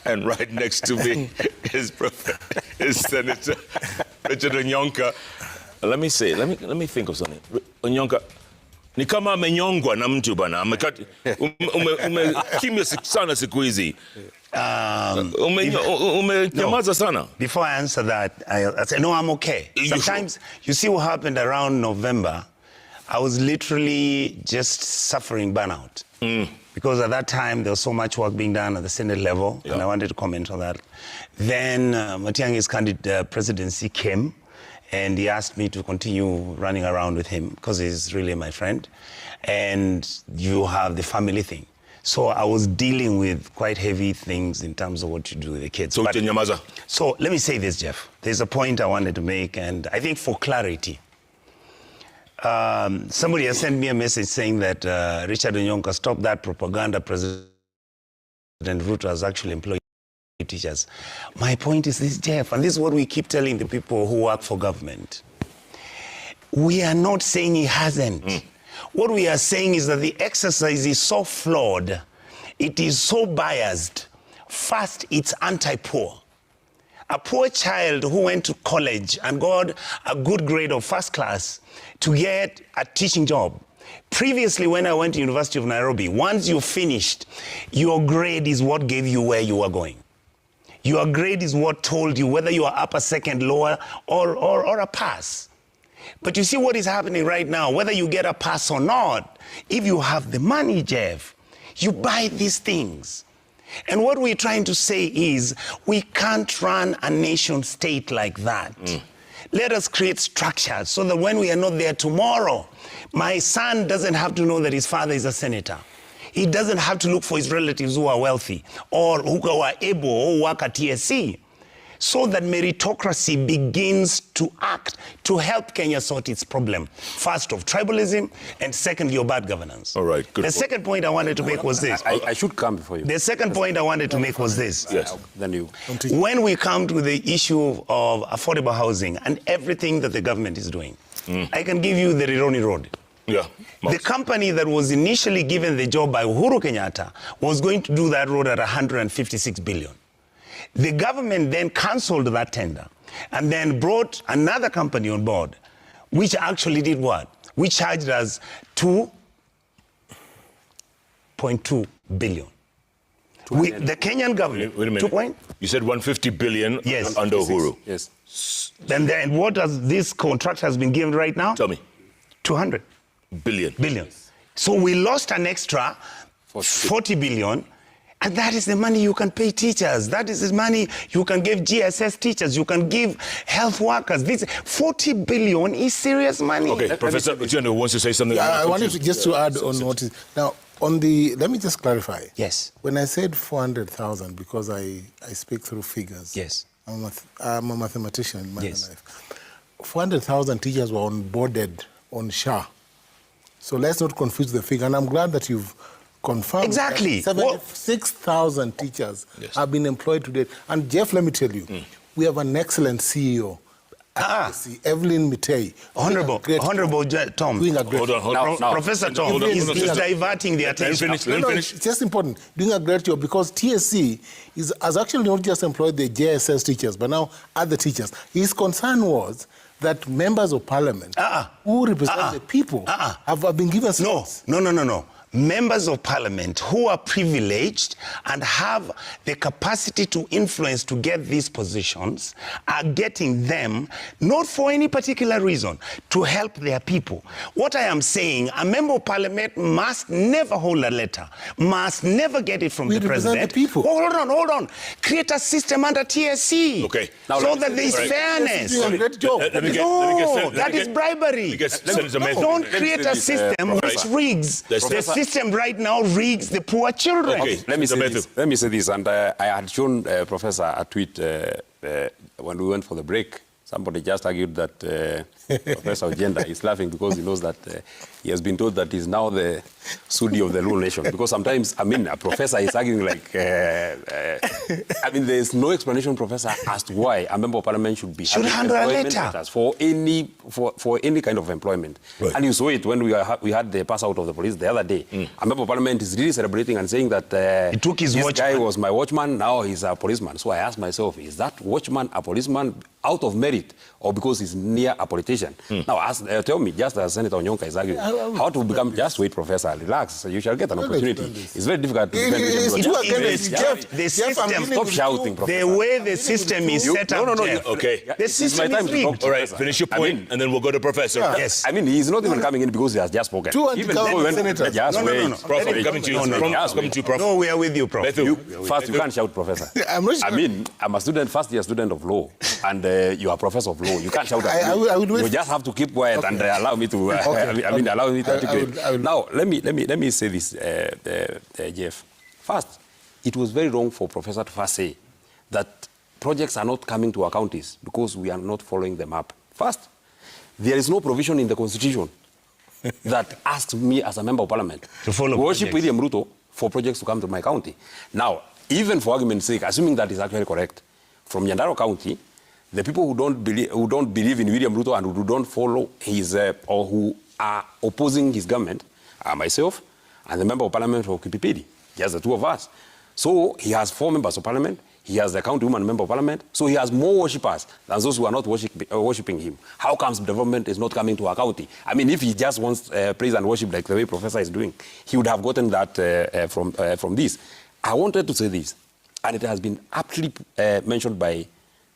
And right next to me is Senator Richard Onyonka. Let me think of something. Onyonka, ni kama amenyongwa na mtu bana. Umekimya sana siku hizi. Umenyamaza sana. Before I answer that, I say, no, I'm okay. Sometimes, you see what happened around November, I was literally just suffering burnout. Because at that time, there was so much work being done at the Senate level, and I wanted to comment on that. Then Matiang'i's candid presidency came, and he asked me to continue running around with him, because he's really my friend. And you have the family thing. So I was dealing with quite heavy things in terms of what you do with the kids. So let me say this, Jeff. There's a point I wanted to make, and I think for clarity, somebody has sent me a message saying that Richard Onyonka, stop that propaganda. President Ruto has actually employed teachers. My point is this, Jeff, and this is what we keep telling the people who work for government. We are not saying he hasn't. What we are saying is that the exercise is so flawed, it is so biased. First, it's anti-poor. A poor child who went to college and got a good grade of first class to get a teaching job. Previously, when I went to University of Nairobi, once you finished, your grade is what gave you where you were going. Your grade is what told you whether you are upper, second, lower, or a pass. But you see what is happening right now, whether you get a pass or not, if you have the money, Jeff, you buy these things. And what we're trying to say is, we can't run a nation state like that. Let us create structures so that when we are not there tomorrow, my son doesn't have to know that his father is a senator. He doesn't have to look for his relatives who are wealthy or who are able or work at TSC. So that meritocracy begins to act to help Kenya sort its problem. First of tribalism, and second, your bad governance. All right, good. The second point I wanted to make was this. I should come before you. The second point I wanted to make was this. Yes. Then you. When we come to the issue of affordable housing and everything that the government is doing, I can give you the Rironi Road. Yeah. The company that was initially given the job by Uhuru Kenyatta was going to do that road at 156 billion. The government then cancelled that tender and then brought another company on board, which actually did what? We charged us 2.2 billion. The Kenyan government, wait a minute. You said 150 billion under Uhuru. Yes. Then what does this contract has been given right now? Tell me. 200 billion. So we lost an extra 40 billion. And that is the money you can pay teachers. That is the money you can give GSS teachers. You can give health workers. This 40 billion is serious money. Okay, Professor Otieno wants to say something. Yeah, I wanted to just to add on what is now on the. Let me just clarify. Yes. When I said 400,000, because I speak through figures. Yes. I'm a mathematician in my Yes. life. 400,000 teachers were onboarded on SHA. So let's not confuse the figure. And I'm glad that you've confirmed. Exactly. 76,000 teachers have been employed today. And Jeff, let me tell you, we have an excellent CEO. Evelyn Mitei. Honorable Tom. Doing a great Hold on. Professor Tom is diverting the attention. Let me finish. It's just important. Doing a great job because TSC has actually not just employed the JSS teachers, but now other teachers. His concern was that members of parliament who represent the people have been given slots. No. Members of parliament who are privileged and have the capacity to influence to get these positions are getting them not for any particular reason, to help their people. What I am saying, a member of parliament must never hold a letter, must never get it from the president. The people. Hold on. Create a system under TSC. Okay. Now, so that there is fairness. That is bribery. Don't create a system which rigs the system right now rigs the poor children. Okay, let me say this, and I had shown Professor a tweet when we went for the break Somebody just argued that Professor Ojenda is laughing because he knows that he has been told that he's now the Sudi of the Luo nation. Because sometimes, I mean, a professor is arguing like, I mean, there's no explanation, Professor, as to why a member of parliament should be having employment letters for any kind of employment. Right. And you saw it when we had the pass out of the police the other day. A member of parliament is really celebrating and saying that he took his this guy was my watchman, now he's a policeman. So I asked myself, is that watchman a policeman out of merit or because he's near a politician? Now, tell me, just as Senator Onyonka is arguing, how to become, just wait, Professor, relax, you shall get an opportunity. It's very difficult to defend the system. Stop shouting, Professor. The way the system is set up. Okay. The system is rigged. All right, finish your point, and then we'll go to Professor. Yes. I mean, he's not even coming in because he has just spoken. Even before we went, just wait. Prof, I'm coming to you. Prof. No, we are with you, Prof. First, you can't shout, Professor. I mean, I'm a student, first-year student of law, and you are a professor of law. You can't shout at me. You just have to keep quiet and allow me to. Allow me to articulate. Now, let me say this, Jeff. First, it was very wrong for Professor to first say that projects are not coming to our counties because we are not following them up. First, there is no provision in the Constitution that asks me as a member of parliament to follow worship William Ruto for projects to come to my county. Now, even for argument's sake, assuming that is actually correct, from Nyandarua County, the people who don't believe in William Ruto and who don't follow his or who are opposing his government are myself and the member of parliament for Kipipidi. Just the two of us. So he has 4 members of parliament. He has the county woman member of parliament. So he has more worshippers than those who are not worshipping him. How comes development is not coming to our county? I mean, if he just wants praise and worship like the way Professor is doing, he would have gotten that from this. I wanted to say this, and it has been aptly mentioned by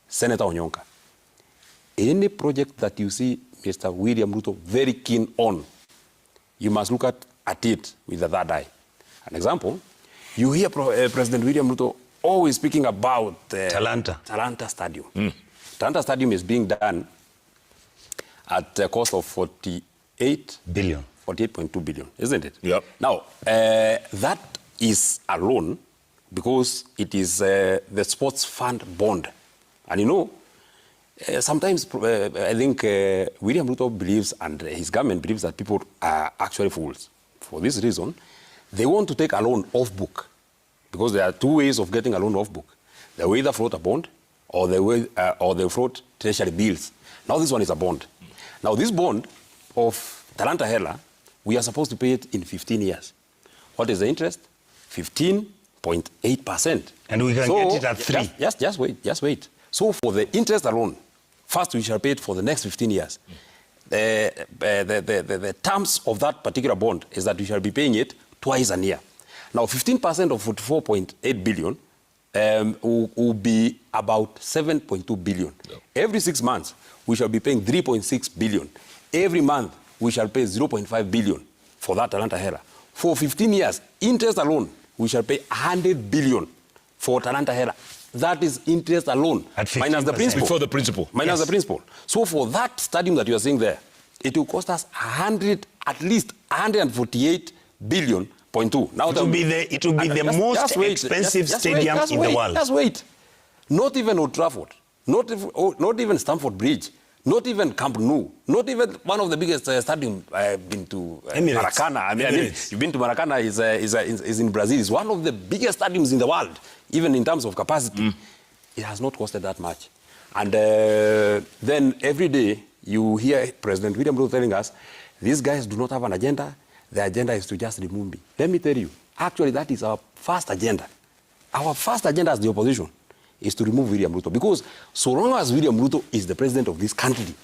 Senator Onyonka. Any project that you see Mr. William Ruto very keen on, you must look at it with the third eye. An example, you hear President William Ruto always speaking about Talanta Stadium. Talanta Stadium is being done at a cost of 48 billion. 48.2 billion, isn't it? Yep. Now, that is a loan because it is the sports fund bond. And you know, sometimes I think William Ruto believes and his government believes that people are actually fools. For this reason, they want to take a loan off book because there are 2 ways of getting a loan off book. They will either float a bond or they float treasury bills. Now this one is a bond. Now this bond of Talanta Hela, we are supposed to pay it in 15 years. What is the interest? 15.8%. And we can get it at 3. Just wait. So for the interest alone, first we shall pay it for the next 15 years. The terms of that particular bond is that we shall be paying it twice a year. Now, 15% of 44.8 billion will be about 7.2 billion. Yep. Every 6 months, we shall be paying 3.6 billion. Every month, we shall pay 0.5 billion for that Talanta Hela. For 15 years, interest alone, we shall pay 100 billion for Talanta Hela. That is interest alone, minus the principal. Before the principal. Minus the principal. So for that stadium that you are seeing there, it will cost us at least 148 billion. Now it will be the most expensive stadium in the world. Just wait. Not even Old Trafford, not even Stamford Bridge, not even Camp Nou, not even one of the biggest stadiums I've been to, Maracana. I mean, you've been to Maracana, is in Brazil. It's one of the biggest stadiums in the world, even in terms of capacity. It has not costed that much. And then every day you hear President William Ruto telling us, these guys do not have an agenda. The agenda is to just remove me. Let me tell you, actually that is our first agenda. Our first agenda as the opposition is to remove William Ruto. Because so long as William Ruto is the president of this country,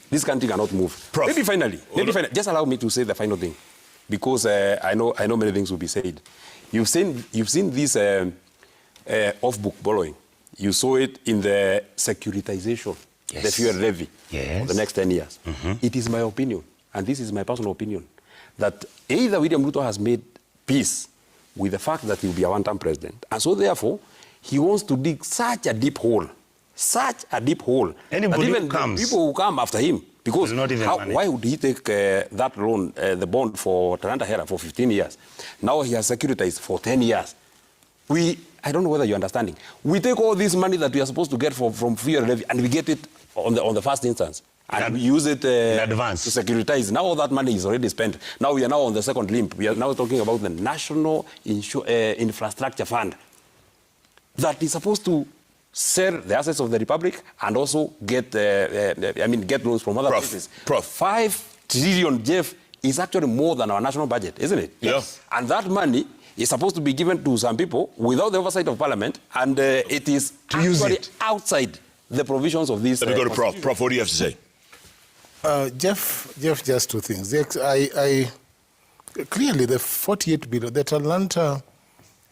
this country cannot move. Prof. Maybe finally, just allow me to say the final thing. Because I know many things will be said. You've seen this off-book borrowing. You saw it in the securitization, the fuel levy for the next 10 years. It is my opinion, and this is my personal opinion, that either William Ruto has made peace with the fact that he will be a one-term president, and so therefore he wants to dig such a deep hole, Anybody that even who comes, people who come after him, because why would he take that loan, the bond for Talanta Hela for 15 years? Now he has securitized for 10 years. I don't know whether you're understanding. We take all this money that we are supposed to get from fuel levy and we get it on the first instance. And we use it in advance to securitize. Now all that money is already spent. Now we are now on the second limb. We are now talking about the National Infrastructure Fund that is supposed to sell the assets of the Republic and also get loans from other places. 5 trillion, Jeff, is actually more than our national budget, isn't it? Yes. And that money is supposed to be given to some people without the oversight of Parliament, and it is actually outside the provisions of this. Let me go to Prof. Prof, what do you have to say? Jeff, just two things. Clearly, the 48 billion, the Atlanta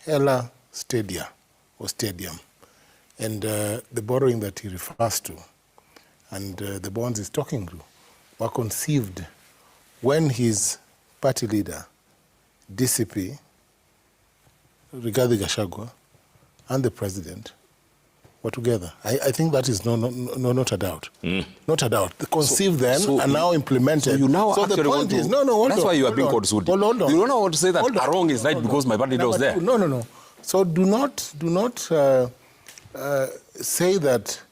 Hela Stadium, and the borrowing that he refers to, and the bonds he's talking to, were conceived when his party leader, DCP, Rigathi Gachagua, and the president were together. I think that is not a doubt. Not a doubt. They conceived and now implemented. So you now the point is, that's why you are being called Sudi. Hold on. You don't want to say that wrong is right because my party was there. No. So do not say that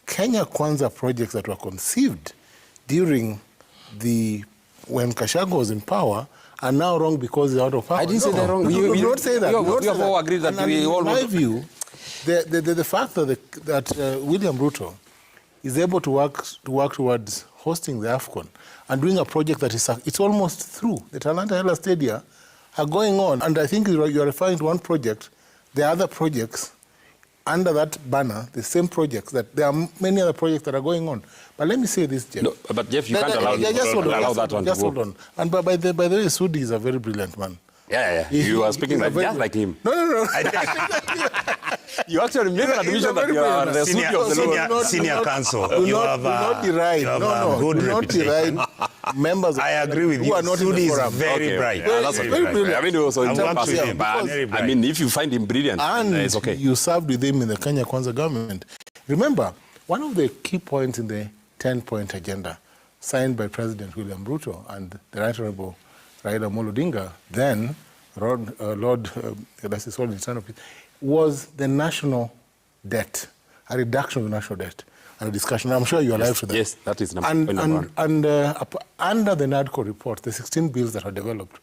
Kenya Kwanza projects that were conceived during when Gachagua was in power are now wrong because they're out of power. I didn't say they're wrong. You not say that. We have all agreed that we all... In my view, the fact that William Ruto is able to work towards hosting the AFCON and doing a project that it's almost through. The Atlanta Hela Stadia are going on. And I think you're referring to one project. There are other projects under that banner, the same projects, that there are many other projects that are going on. But let me say this, Jeff. No, but Jeff, you can't allow that one to go. Just hold on. And by the way, Sudi is a very brilliant man. Yeah. You are speaking just like him. No. You actually made an admission that you are the Sudi of the senior counsel. Do not deride. Good do not deride members. I agree with you. Who are not Sudi in the is very bright. That's very brilliant. I mean, also in terms of him, I mean, if you find him brilliant, and it's okay. You served with him in the Kenya Kwanza government. Remember, one of the key points in the 10-point agenda signed by President William Ruto and the Right Honorable Raila Amolo Odinga, then Lord was the national debt, a reduction of the national debt, and a discussion. I'm sure you are alive to that. Yes, that is number one. And under the NADCO report, the 16 bills that are developed,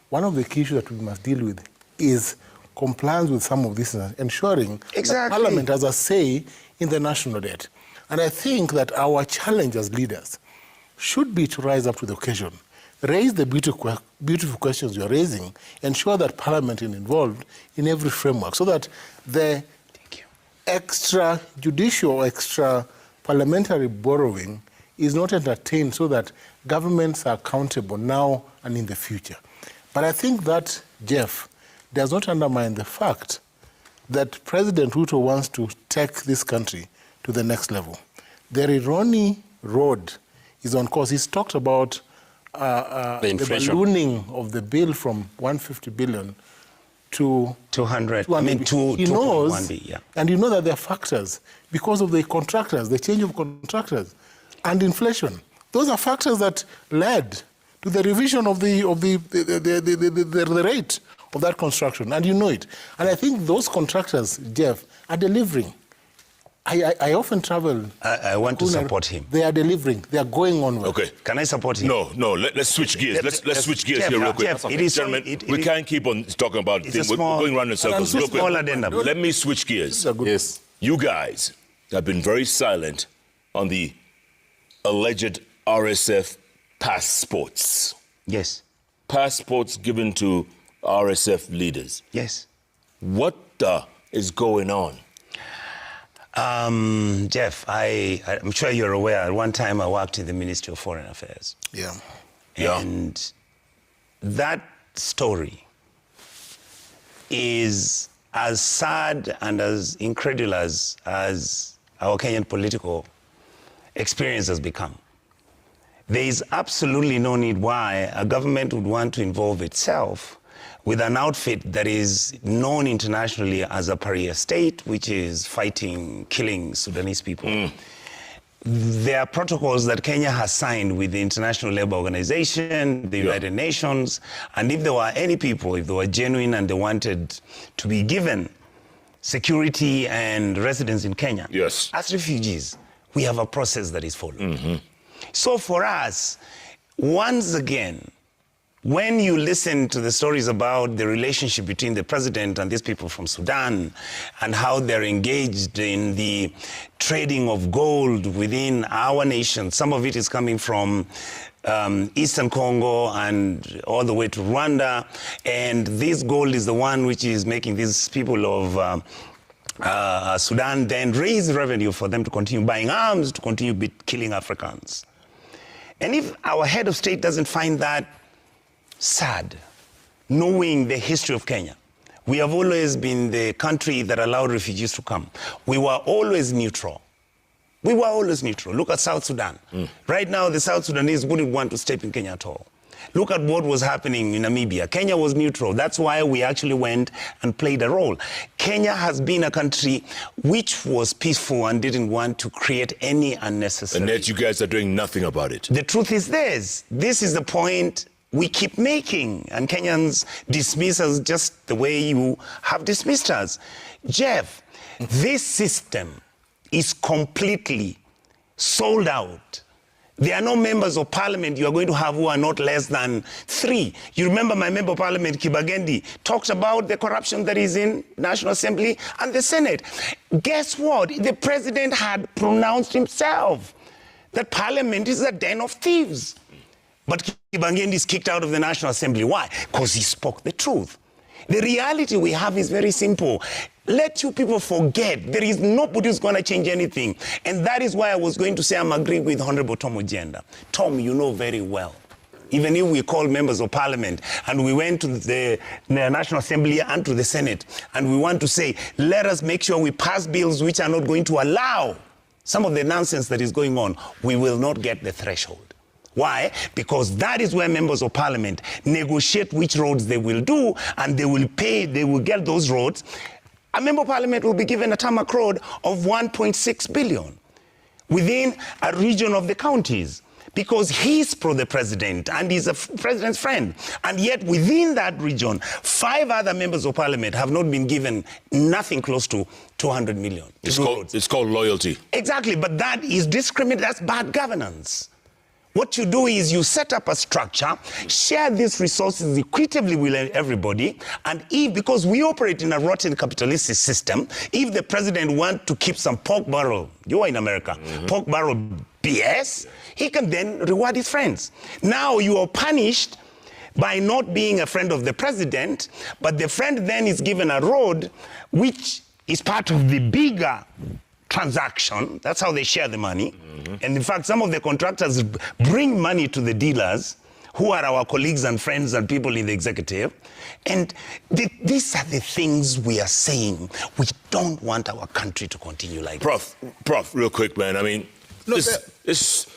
one of the key issues that we must deal with is compliance with some of this, ensuring that Parliament has a say in the national debt. And I think that our challenge as leaders should be to rise up to the occasion, raise the beautiful questions you're raising, ensure that Parliament is involved in every framework so that the extra-judicial, extra-parliamentary borrowing is not entertained so that governments are accountable now and in the future. But I think that, Jeff, does not undermine the fact that President Ruto wants to take this country to the next level. The Rironi Road is on course. He's talked about the ballooning of the bill from 150 billion to 200. I mean, he knows, yeah. And you know that there are factors because of the contractors, the change of contractors, and inflation. Those are factors that led to the revision of the rate of that construction, and you know it. And I think those contractors, Jeff, are delivering. I often travel. I want to support him. They are delivering. They are going on well. Okay. Can I support him? No. Let's switch gears. Let's switch gears here real quick. Gentlemen, we can't keep on talking about things. We're going around in circles. Real quick. Let me switch gears. Yes. You guys have been very silent on the alleged RSF passports. Yes. Passports given to RSF leaders. Yes. What is going on? Jeff, I'm sure you're aware, at one time I worked in the Ministry of Foreign Affairs. Yeah. And that story is as sad and as incredulous as our Kenyan political experience has become. There is absolutely no need why a government would want to involve itself with an outfit that is known internationally as a pariah state, which is fighting, killing Sudanese people. There are protocols that Kenya has signed with the International Labour Organization, the United Nations, and if there were any people, if they were genuine and they wanted to be given security and residence in Kenya. Yes. As refugees, we have a process that is followed. So for us, once again, when you listen to the stories about the relationship between the president and these people from Sudan and how they're engaged in the trading of gold within our nation, some of it is coming from Eastern Congo and all the way to Rwanda, and this gold is the one which is making these people of Sudan then raise revenue for them to continue buying arms, to continue killing Africans. And if our head of state doesn't find that sad, knowing the history of Kenya, we have always been the country that allowed refugees to come. We were always neutral. We were always neutral. Look at South Sudan. Right now, the South Sudanese wouldn't want to step in Kenya at all. Look at what was happening in Namibia. Kenya was neutral. That's why we actually went and played a role. Kenya has been a country which was peaceful and didn't want to create any unnecessary... And yet you guys are doing nothing about it. The truth is this. This is the point we keep making, and Kenyans dismiss us just the way you have dismissed us. Jeff, this system is completely sold out. There are no members of parliament you are going to have who are not less than 3. You remember my member of parliament, Kibagendi, talked about the corruption that is in National Assembly and the Senate. Guess what? The president had pronounced himself that parliament is a den of thieves. But Kibagendi is kicked out of the National Assembly. Why? Because he spoke the truth. The reality we have is very simple. Let you people forget there is nobody who's going to change anything. And that is why I was going to say I'm agreeing with Honorable Tom Ojienda. Tom, you know very well. Even if we call members of parliament and we went to the National Assembly and to the Senate and we want to say, let us make sure we pass bills which are not going to allow some of the nonsense that is going on, we will not get the threshold. Why? Because that is where members of parliament negotiate which roads they will do, and they will pay, they will get those roads. A member of parliament will be given a tarmac road of 1.6 billion within a region of the counties because he's pro the president and he's a president's friend. And yet within that region, 5 other members of parliament have not been given nothing close to 200 million. It's called loyalty. Exactly, but that is discrimination, that's bad governance. What you do is you set up a structure, share these resources equitably with everybody, and if, because we operate in a rotten capitalistic system, if the president wants to keep some pork barrel, you are in America, pork barrel BS, he can then reward his friends. Now you are punished by not being a friend of the president, but the friend then is given a road which is part of the bigger transaction. That's how they share the money. And in fact, some of the contractors bring money to the dealers who are our colleagues and friends and people in the executive. And these are the things we are saying. We don't want our country to continue like Prof, real quick, man. I mean, this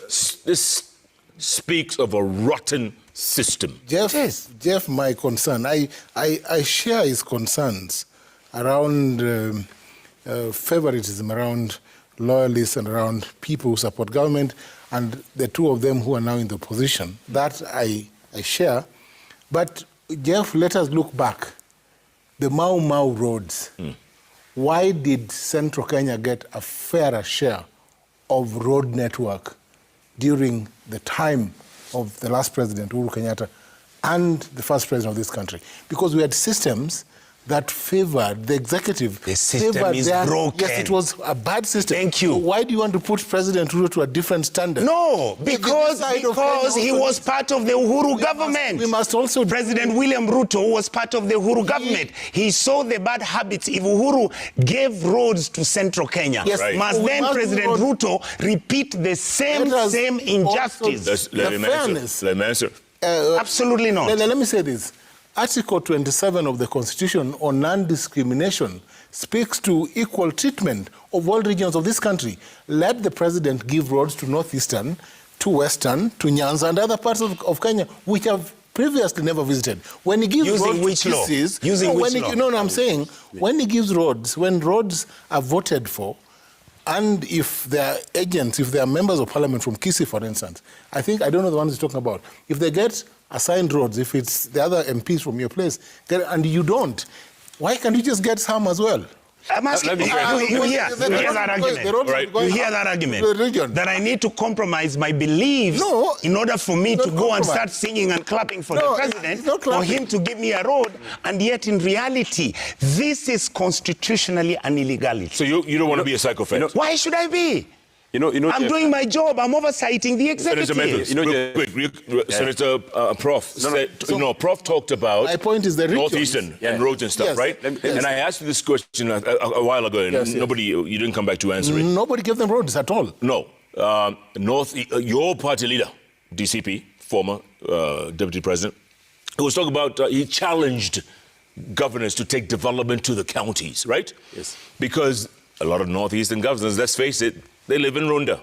speaks of a rotten system. Jeff, my concern, I share his concerns around favoritism, around loyalists and around people who support government, and the 2 of them who are now in the opposition. That I share. But Jeff, let us look back. The Mau Mau roads. Why did Central Kenya get a fairer share of road network during the time of the last president, Uhuru Kenyatta, and the first president of this country? Because we had systems that favored the executive. The system is broken. Yes, it was a bad system. Thank you. So why do you want to put President Ruto to a different standard? No, because he was part of the Uhuru government. We must also... President William Ruto was part of the Uhuru government. He saw the bad habits. If Uhuru gave roads to Central Kenya, must then President Ruto repeat the same injustice? Let me answer. Absolutely not. Let me say this. Article 27 of the Constitution on non-discrimination speaks to equal treatment of all regions of this country. Let the president give roads to Northeastern, to Western, to Nyanza and other parts of Kenya, which have previously never visited. When he gives Using roads which to law? PCs, Using which law? No, I'm saying, when he gives roads, when roads are voted for, and if they are agents, if they are members of parliament from Kisii, for instance, I don't know the ones he's talking about, if they get assigned roads, if it's the other MPs from your place, and you don't, why can't you just get some as well? I'm asking you hear that argument. Right. You hear that argument that I need to compromise my beliefs in order for me to go and start singing and clapping for the president, for him to give me a road, and yet in reality, this is constitutionally an illegality. So you don't want to be a psychopath? Why should I be? I'm doing my job. I'm oversighting the executive. Senator Prof talked about my point is the Northeastern and roads and stuff, right? And I asked you this question a while ago, and you didn't come back to answer it. Nobody gave them roads at all. No. Your party leader, DCP, former deputy president, he was talking about, he challenged governors to take development to the counties, right? Yes. Because a lot of Northeastern governors, let's face it, they live in Runda.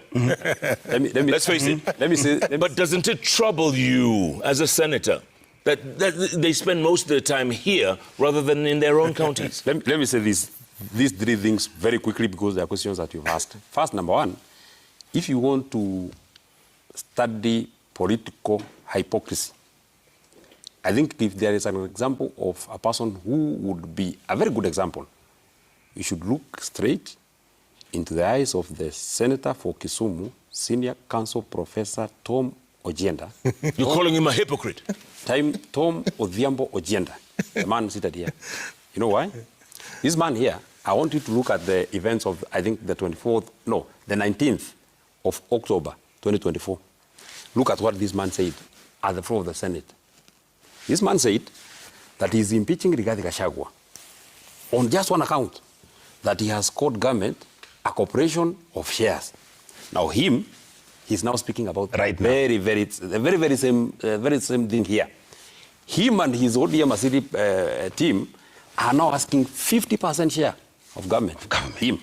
Let's face it. But doesn't it trouble you as a senator that they spend most of their time here rather than in their own counties? Let me say these three things very quickly because they are questions that you've asked. First, number one, if you want to study political hypocrisy, I think if there is an example of a person who would be a very good example, you should look straight into the eyes of the Senator for Kisumu, Senior Counsel Professor Tom Ojienda. You're calling him a hypocrite? Tom Odhiambo Ojienda, the man seated here. You know why? This man here, I want you to look at the events of, I think, the 19th of October, 2024. Look at what this man said at the floor of the Senate. This man said that he's impeaching Rigathi Gachagua on just one account, that he has called government a corporation of shares. Now he's now speaking about the very same thing here. Him and his ODM Asili team are now asking 50% share of government. Him.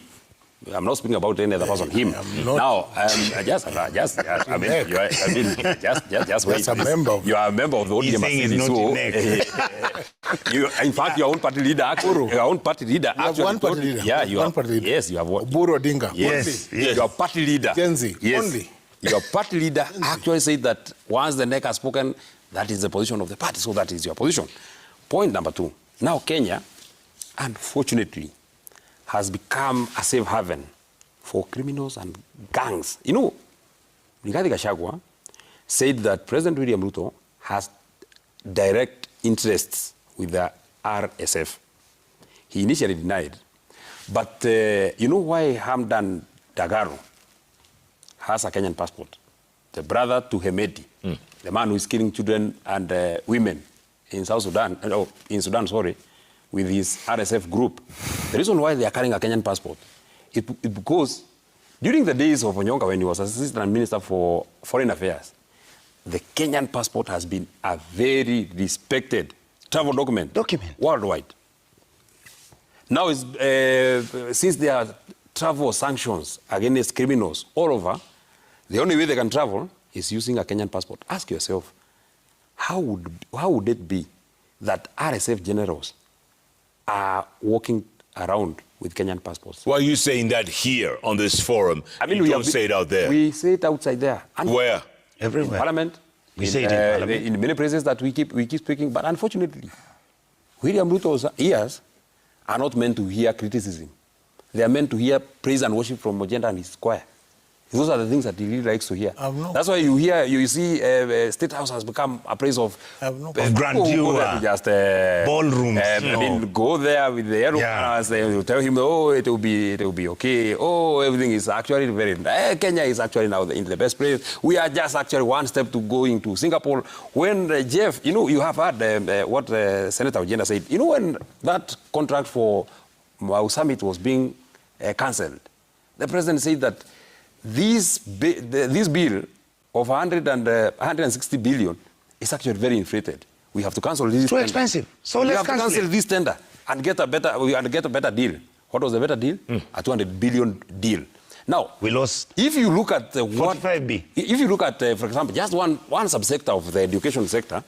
I'm not speaking about any other person. Him. Now, just wait. You are a member of the ODM Asili. In fact, your own party leader actually. Your own party leader actually. One party leader. Yeah, you have. One party leader. Yes, you have what? Buru Odinga. Yes. Your party leader. Gen Z. Yes. Only. Your party leader actually said that once the NEC has spoken, that is the position of the party. So that is your position. Point number two. Now Kenya, unfortunately, has become a safe haven for criminals and gangs. You know, Rigathi Gachagua said that President William Ruto has direct interests with the RSF. He initially denied. But you know why Hamdan Dagaro has a Kenyan passport? The brother to Hemedi, the man who is killing children and women in South Sudan, in Sudan, sorry, with his RSF group. The reason why they are carrying a Kenyan passport is because during the days of Onyonka, when he was Assistant Minister for Foreign Affairs, the Kenyan passport has been a very respected travel document worldwide. Now, since there are travel sanctions against criminals all over, the only way they can travel is using a Kenyan passport. Ask yourself, how would it be that RSF generals are walking around with Kenyan passports? Why are you saying that here on this forum? I mean, you don't say it out there. We say it outside there. And where? Everywhere. In Parliament. We say it in Parliament. In many places that we keep speaking. But unfortunately, William Ruto's ears are not meant to hear criticism. They are meant to hear praise and worship from Ojienda and his choir. Those are the things that he really likes to hear. That's why you see State House has become a place of grandeur, just ballrooms. I mean, go there with the aeroplanes. They will tell him, oh, it will be okay. Oh, everything is actually very. Kenya is actually now in the best place. We are just actually one step to going to Singapore. When Jeff, you know, you have heard what Senator Ojienda said. You know, when that contract for Mau Summit was being cancelled, the president said that this bill of 160 billion is actually very inflated. We have to cancel this. Too expensive. So we let's have to cancel this tender and get a better deal. What was the better deal? A 200 billion deal. Now we lost. If you look at 45B. If you look at, for example, just one subsector of the education sector,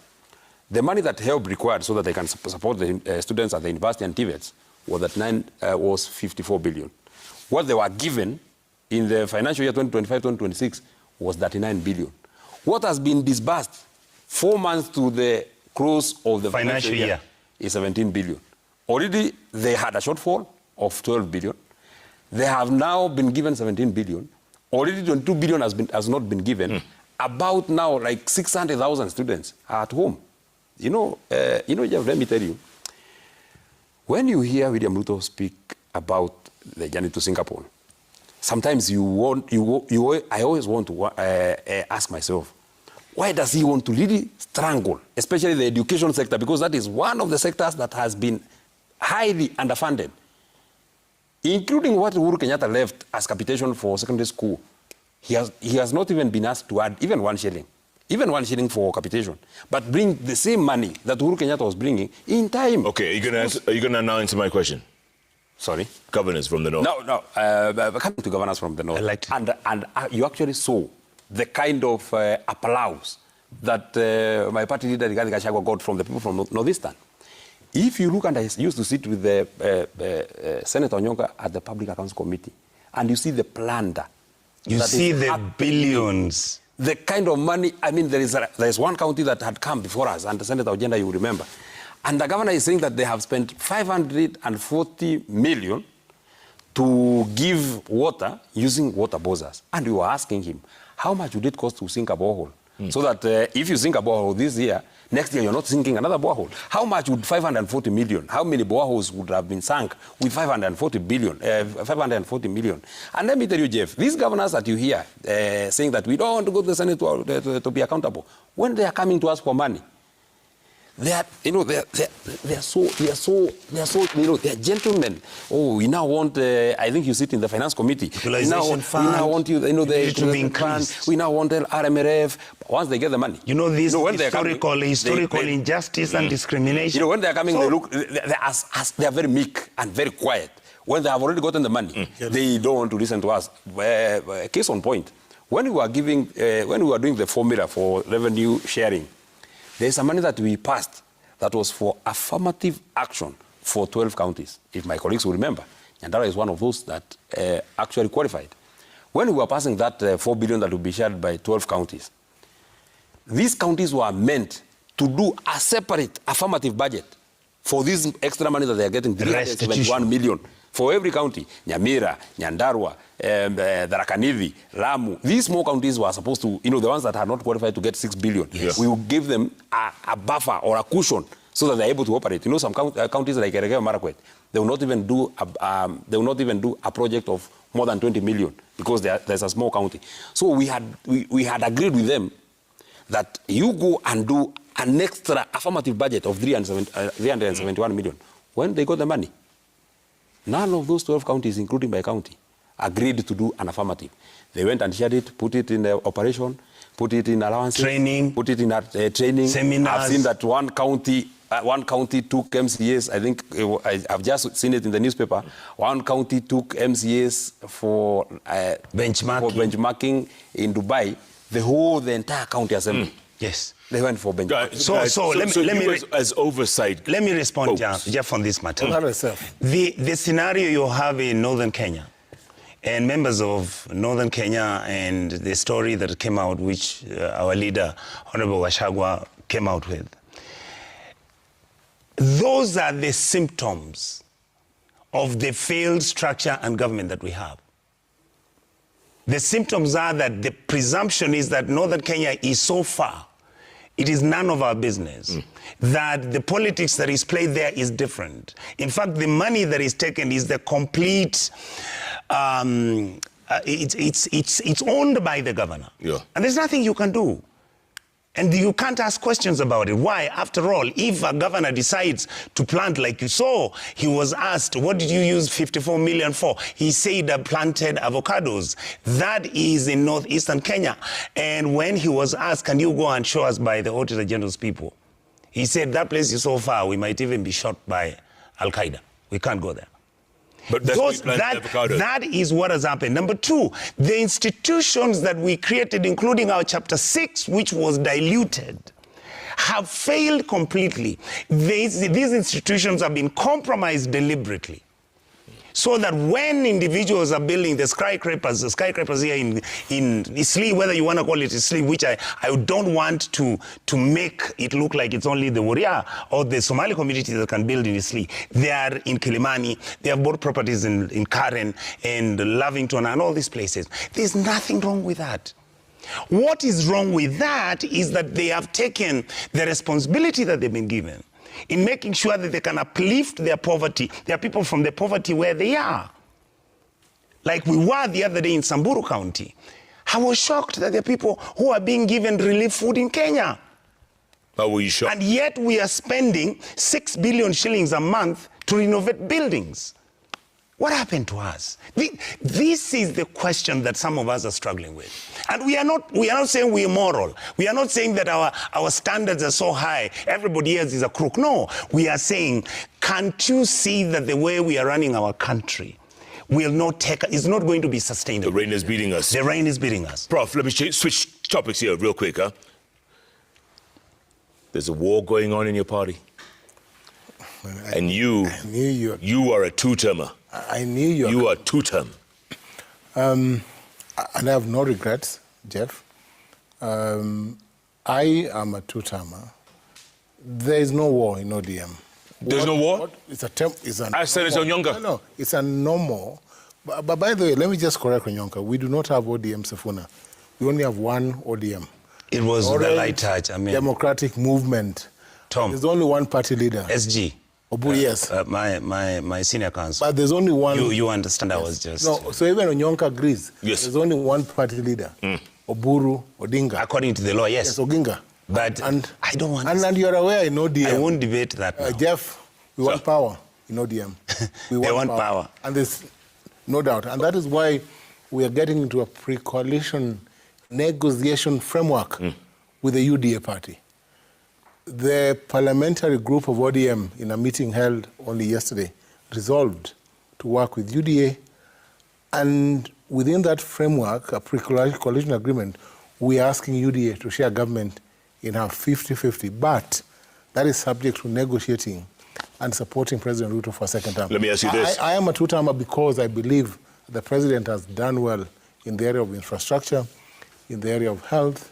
the money that help required so that they can support the students at the university and TVETs was 54 billion. What they were given in the financial year 2025-2026 was 39 billion. What has been disbursed 4 months to the close of the financial year is 17 billion. Already they had a shortfall of 12 billion. They have now been given 17 billion. Already 22 billion has not been given. About now, like 600,000 students are at home. Jeff, let me tell you, when you hear William Ruto speak about the journey to Singapore, sometimes I always want to ask myself, why does he want to really strangle, especially the education sector? Because that is one of the sectors that has been highly underfunded, including what Uhuru Kenyatta left as capitation for secondary school. He has not even been asked to add even 1 shilling. Even 1 shilling for capitation, but bring the same money that Uhuru Kenyatta was bringing in time. Okay, are you going to now answer my question? Sorry? Governors from the north. No. Coming to governors from the north. I liked it. And you actually saw the kind of applause that my party leader, Rigathi Gachagua, got from the people from Northeastern. If you look, and I used to sit with the Senator Onyonka at the Public Accounts Committee, and you see the plunder. You see the billions. The kind of money, I mean, there is one county that had come before us, and Senator Ojenda, you remember. And the governor is saying that they have spent 540 million to give water using water bozers. And we were asking him, how much would it cost to sink a borehole? So that if you sink a borehole this year, next year you're not sinking another borehole. How much would 540 million, how many boreholes would have been sunk with 540 million? And let me tell you, Jeff, these governors that you hear saying that we don't want to go to the Senate to be accountable, when they are coming to us for money, they are gentlemen. Oh, we now want, I think you sit in the finance committee. We now want you, the increased. We now want RMRF. Once they get the money. This historical injustice and discrimination. When they are coming, they are very meek and very quiet. When they have already gotten the money, they don't want to listen to us. Case on point. When we were doing the formula for revenue sharing, there's some money that we passed that was for affirmative action for 12 counties. If my colleagues will remember, Nyandarua is one of those that actually qualified. When we were passing that 4 billion that would be shared by 12 counties, these counties were meant to do a separate affirmative budget for this extra money that they are getting, 371 million. For every county, Nyamira, Nyandarua, Tharaka Nithi, Lamu, these small counties were supposed to, the ones that are not qualified to get 6 billion. Yes. We will give them a buffer or a cushion so that they're able to operate. Some counties like Eregeo Marakwet, they will not even do a project of more than 20 million because there's a small county. So we had agreed with them that you go and do an extra affirmative budget of 371 million. When they got the money, none of those 12 counties, including my county, agreed to do an affirmative. They went and shared it, put it in operation, put it in allowances, training, put it in training. Seminars. I've seen that one county took MCAs. I think I've just seen it in the newspaper. One county took MCAs for benchmarking in Dubai. The entire county assembly. Yes. They went for benchmarking. So let me as oversight. Let me respond, Jeff, on this matter. The scenario you have in northern Kenya, and members of northern Kenya, and the story that came out, which our leader, Honorable Gachagua, came out with, those are the symptoms of the failed structure and government that we have. The symptoms are that the presumption is that northern Kenya is so far, it is none of our business, that the politics that is played there is different. In fact, the money that is taken is the complete, it's owned by the governor. Yeah. And there's nothing you can do. And you can't ask questions about it. Why? After all, if a governor decides to plant, like you saw, he was asked, what did you use 54 million for? He said planted avocados. That is in northeastern Kenya. And when he was asked, can you go and show us by the Auditor General's people? He said, that place is so far, we might even be shot by Al-Qaeda. We can't go there. But that is what has happened. Number two, the institutions that we created, including our Chapter 6, which was diluted, have failed completely. These institutions have been compromised deliberately. so that when individuals are building the skyscrapers here in Isli, whether you want to call it Isli, which I don't want to make it look like it's only the Waria or the Somali community that can build in Isli. They are in Kilimani, they have bought properties in Karen and Lavington and all these places. There's nothing wrong with that. What is wrong with that is that they have taken the responsibility that they've been given in making sure that they can uplift their poverty, their people from the poverty where they are. Like we were the other day in Samburu County. I was shocked that there are people who are being given relief food in Kenya. How were you shocked? And yet we are spending 6 billion shillings a month to renovate buildings. What happened to us? This is the question that some of us are struggling with. And we are not saying we're moral. We are not saying that our standards are so high, everybody else is a crook. No, we are saying, can't you see that the way we are running our country is not going to be sustainable? The rain is beating us. The rain is beating us. Prof, let me switch topics here real quick. Huh? There's a war going on in your party. And you are a two-termer. I knew you are two-term. And I have no regrets, Jeff. I am a two-termer. There is no war in ODM. There's no war? It's I said it's Onyonka. No, it's a normal. But by the way, let me just correct Onyonka. We do not have ODM Sifuna. We only have one ODM. It was the light touch. I mean, Democratic Movement. Tom. There's only one party leader. SG. Yes. My senior counsel. But there's only one. You understand? Yes. I was just. No, so even Onyonka agrees. Yes. There's only one party leader. Oburu, Odinga. According to the law, yes. Yes, Oginga. But I don't want. And you're aware in ODM. I won't debate that now. Jeff, we want power in ODM. We want power. And there's no doubt. And that is why we are getting into a pre-coalition negotiation framework with the UDA party. The parliamentary group of ODM, in a meeting held only yesterday, resolved to work with UDA. And within that framework, a pre-coalition agreement, we are asking UDA to share government in half, 50-50. But that is subject to negotiating and supporting President Ruto for a second term. Let me ask you this. I am a two-termer because I believe the president has done well in the area of infrastructure, in the area of health,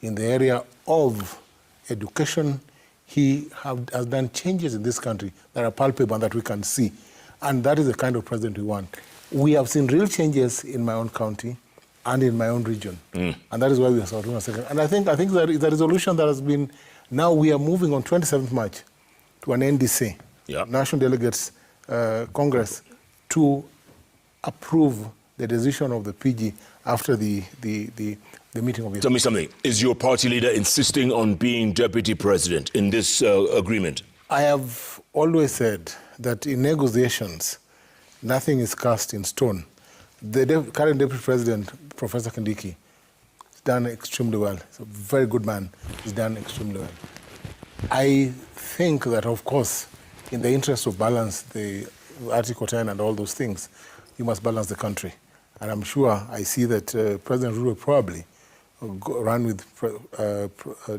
in the area of education. He has done changes in this country that are palpable and that we can see. And that is the kind of president we want. We have seen real changes in my own county and in my own region. And that is why we are supporting a second. And I think that is a resolution that has been, now we are moving on 27th March to an NDC, National Delegates Congress, to approve the decision of the PG after the meeting of yesterday. Tell me something. Is your party leader insisting on being deputy president in this agreement? I have always said that in negotiations, nothing is cast in stone. The current deputy president, Professor Kindiki, has done extremely well. He's a very good man. He's done extremely well. I think that, of course, in the interest of balance, the Article 10 and all those things, you must balance the country. And I'm sure I see that President Ruto probably run with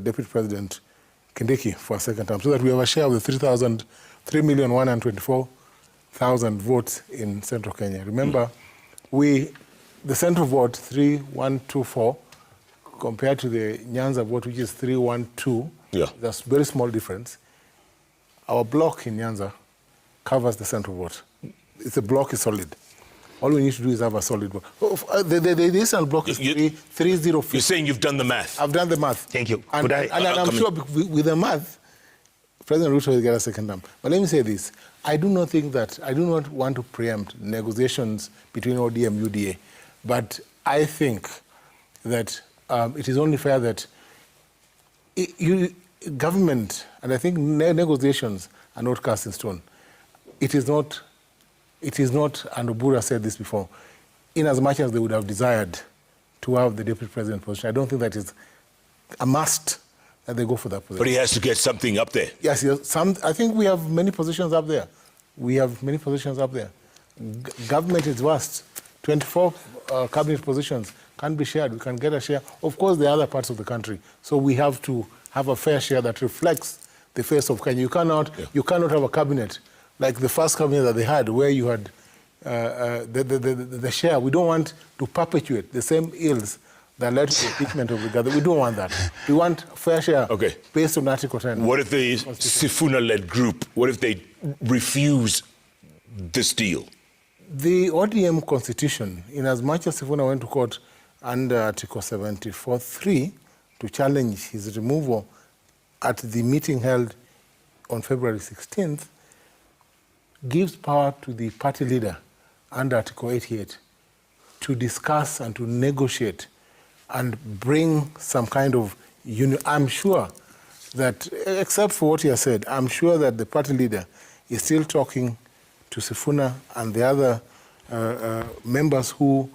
Deputy President Kindiki for a second time, so that we have a share of the 3,124,000 votes in Central Kenya. Remember, the Central vote, 3,124, compared to the Nyanza vote, which is 3,112, that's a very small difference. Our block in Nyanza covers the Central vote. The block is solid. All we need to do is have a solid block. The Eastern block is 3,050. You're saying you've done the math. I've done the math. Thank you. And I'm sure with the math, President Ruto will get a second term. But let me say this. I do not want to preempt negotiations between ODM and UDA. But I think that it is only fair that government, and I think negotiations are not cast in stone. It is not, and Obura said this before, in as much as they would have desired to have the deputy president position, I don't think that is a must that they go for that position. But he has to get something up there. Yes, I think we have many positions up there. Government is vast. 24 cabinet positions can be shared. We can get a share. Of course, there are other parts of the country. So we have to have a fair share that reflects the face of Kenya. You cannot have a cabinet like the first cabinet that they had, where you had the share. We don't want to perpetuate the same ills that led to the impeachment of the government. We don't want that. We want fair share based on Article 10. What if the Sifuna-led group, what if they refuse this deal? The ODM constitution, in as much as Sifuna went to court under Article 74(3) to challenge his removal at the meeting held on February 16th, gives power to the party leader under Article 88 to discuss and to negotiate and bring some kind of union. I'm sure that, except for what he has said, I'm sure that the party leader is still talking to Sifuna and the other members who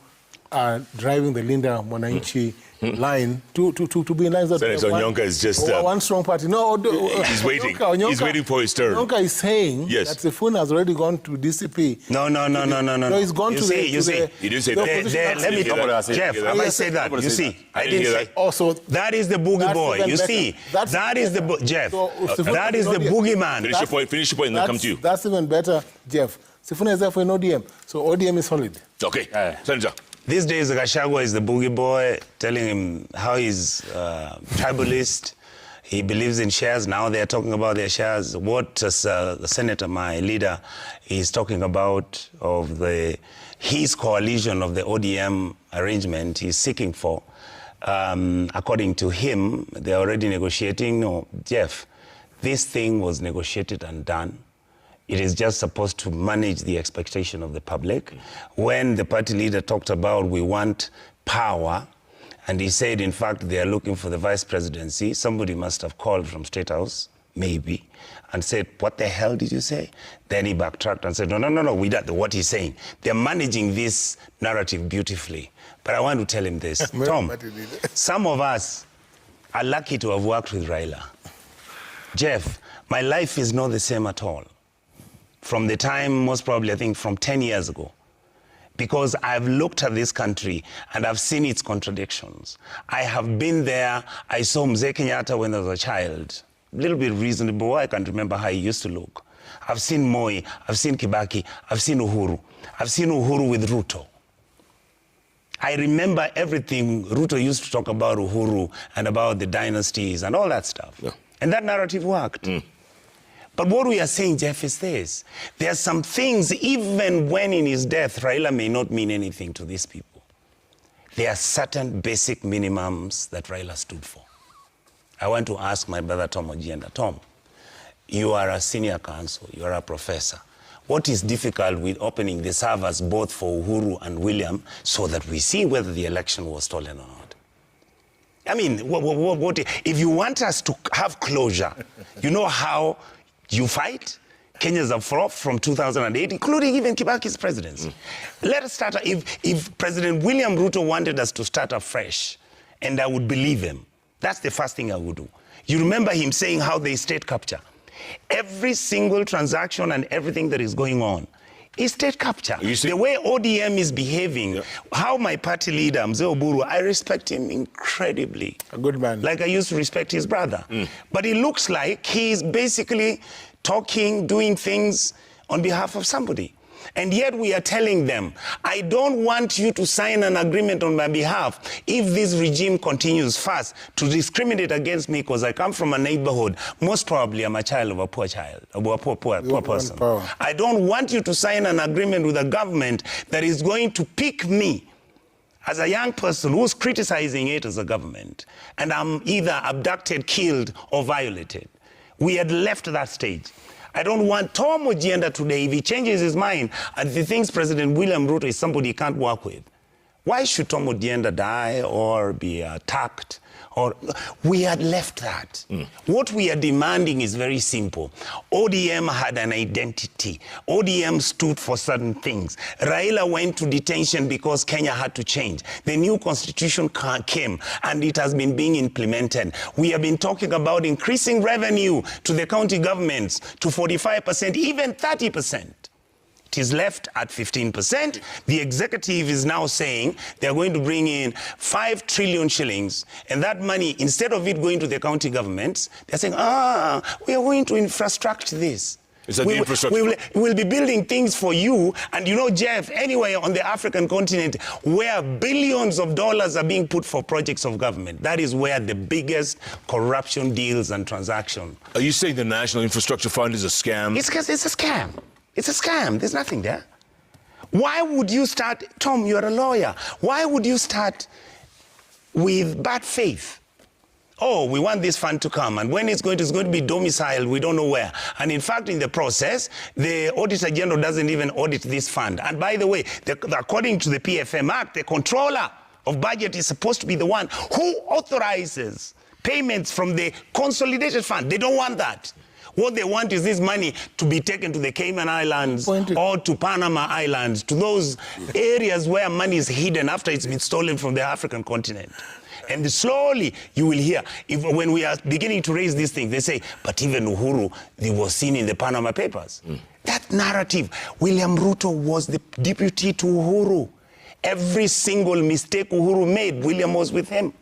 are driving the Linda Mwananchi line to be in line. Senator Onyonka is just... one strong party. No, he's waiting. Onyonka, he's waiting for his turn. Onyonka is saying that Sifuna has already gone to DCP. No. No, he's gone to the... You didn't say that. Let me talk. Jeff, have I said that? You see, I didn't say... Also, that is the boogie boy. You see, that is the... Jeff, that is the boogeyman. Finish your point and then come to you. That's even better, Jeff. Sifuna is there for an ODM, so ODM is solid. Okay, Senator. These days, Gachagua is the boogie boy, telling him how he's tribalist. He believes in shares. Now they're talking about their shares. What the senator, my leader, is talking about of his coalition of the ODM arrangement he's seeking for. According to him, they're already negotiating. No, Jeff, this thing was negotiated and done. It is just supposed to manage the expectation of the public. When the party leader talked about we want power, and he said, in fact, they are looking for the vice presidency, somebody must have called from State House, maybe, and said, what the hell did you say? Then he backtracked and said, no, we don't know what he's saying. They're managing this narrative beautifully. But I want to tell him this. Tom, some of us are lucky to have worked with Raila. Jeff, my life is not the same at all. From the time, most probably, I think, from 10 years ago. Because I've looked at this country and I've seen its contradictions. I have been there. I saw Mzee Kenyatta when I was a child. A little bit reasonable. I can't remember how he used to look. I've seen Moi. I've seen Kibaki. I've seen Uhuru. I've seen Uhuru with Ruto. I remember everything Ruto used to talk about Uhuru and about the dynasties and all that stuff. Yeah. And that narrative worked. But what we are saying, Jeff, is this. There are some things, even when in his death, Raila may not mean anything to these people. There are certain basic minimums that Raila stood for. I want to ask my brother Tom Ojienda. Tom, you are a senior counsel, you are a professor. What is difficult with opening the servers both for Uhuru and William so that we see whether the election was stolen or not? I mean, what if you want us to have closure, you know how you fight? Kenyans have fought from 2008, including even Kibaki's presidency. Let us start, if President William Ruto wanted us to start afresh, and I would believe him, that's the first thing I would do. You remember him saying how they state capture. Every single transaction and everything that is going on is state capture. The way ODM is behaving, how my party leader, Mzee Oburu, I respect him incredibly. A good man. Like I used to respect his brother. But it looks like he's basically talking, doing things on behalf of somebody. And yet we are telling them, I don't want you to sign an agreement on my behalf if this regime continues fast to discriminate against me because I come from a neighborhood. Most probably I'm a child of a poor child, of a poor person. I don't want you to sign an agreement with a government that is going to pick me as a young person who's criticizing it as a government, and I'm either abducted, killed, or violated. We had left that stage. I don't want Tom Ojienda today, if he changes his mind and he thinks President William Ruto is somebody he can't work with. Why should Tom Ojienda die or be attacked? Or we had left that. What we are demanding is very simple. ODM had an identity. ODM stood for certain things. Raila went to detention because Kenya had to change. The new constitution came and it has been being implemented. We have been talking about increasing revenue to the county governments to 45%, even 30%. It is left at 15%. The executive is now saying they're going to bring in 5 trillion shillings, and that money, instead of it going to the county governments, they're saying, we are going to infrastructure this. It's like the infrastructure. We'll be building things for you. And you know, Jeff, anywhere on the African continent where billions of dollars are being put for projects of government, that is where the biggest corruption deals and transactions. Are you saying the National Infrastructure Fund is a scam? It's a scam. It's a scam. There's nothing there. Why would you start, Tom, you're a lawyer. Why would you start with bad faith? Oh, we want this fund to come, and when it's going to be domiciled, we don't know where. And in fact, in the process, the Auditor General doesn't even audit this fund. And by the way, according to the PFM Act, the controller of budget is supposed to be the one who authorizes payments from the consolidated fund. They don't want that. What they want is this money to be taken to the Cayman Islands or to Panama Islands, to those areas where money is hidden after it's been stolen from the African continent. And slowly you will hear, when we are beginning to raise these things, they say, but even Uhuru, they were seen in the Panama Papers. That narrative, William Ruto was the deputy to Uhuru. Every single mistake Uhuru made, William was with him.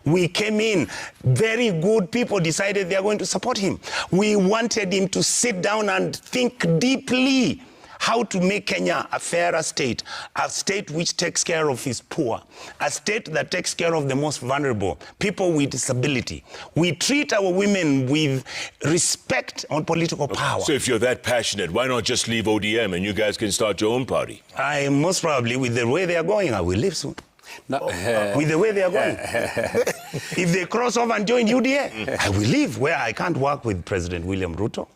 We came in, very good people decided they are going to support him. We wanted him to sit down and think deeply how to make Kenya a fairer state, a state which takes care of its poor, a state that takes care of the most vulnerable, people with disability. We treat our women with respect on political power. So if you're that passionate, why not just leave ODM and you guys can start your own party? I most probably, with the way they are going, I will leave soon. No, with the way they are going. If they cross over and join UDA, I will leave where I can't work with President William Ruto.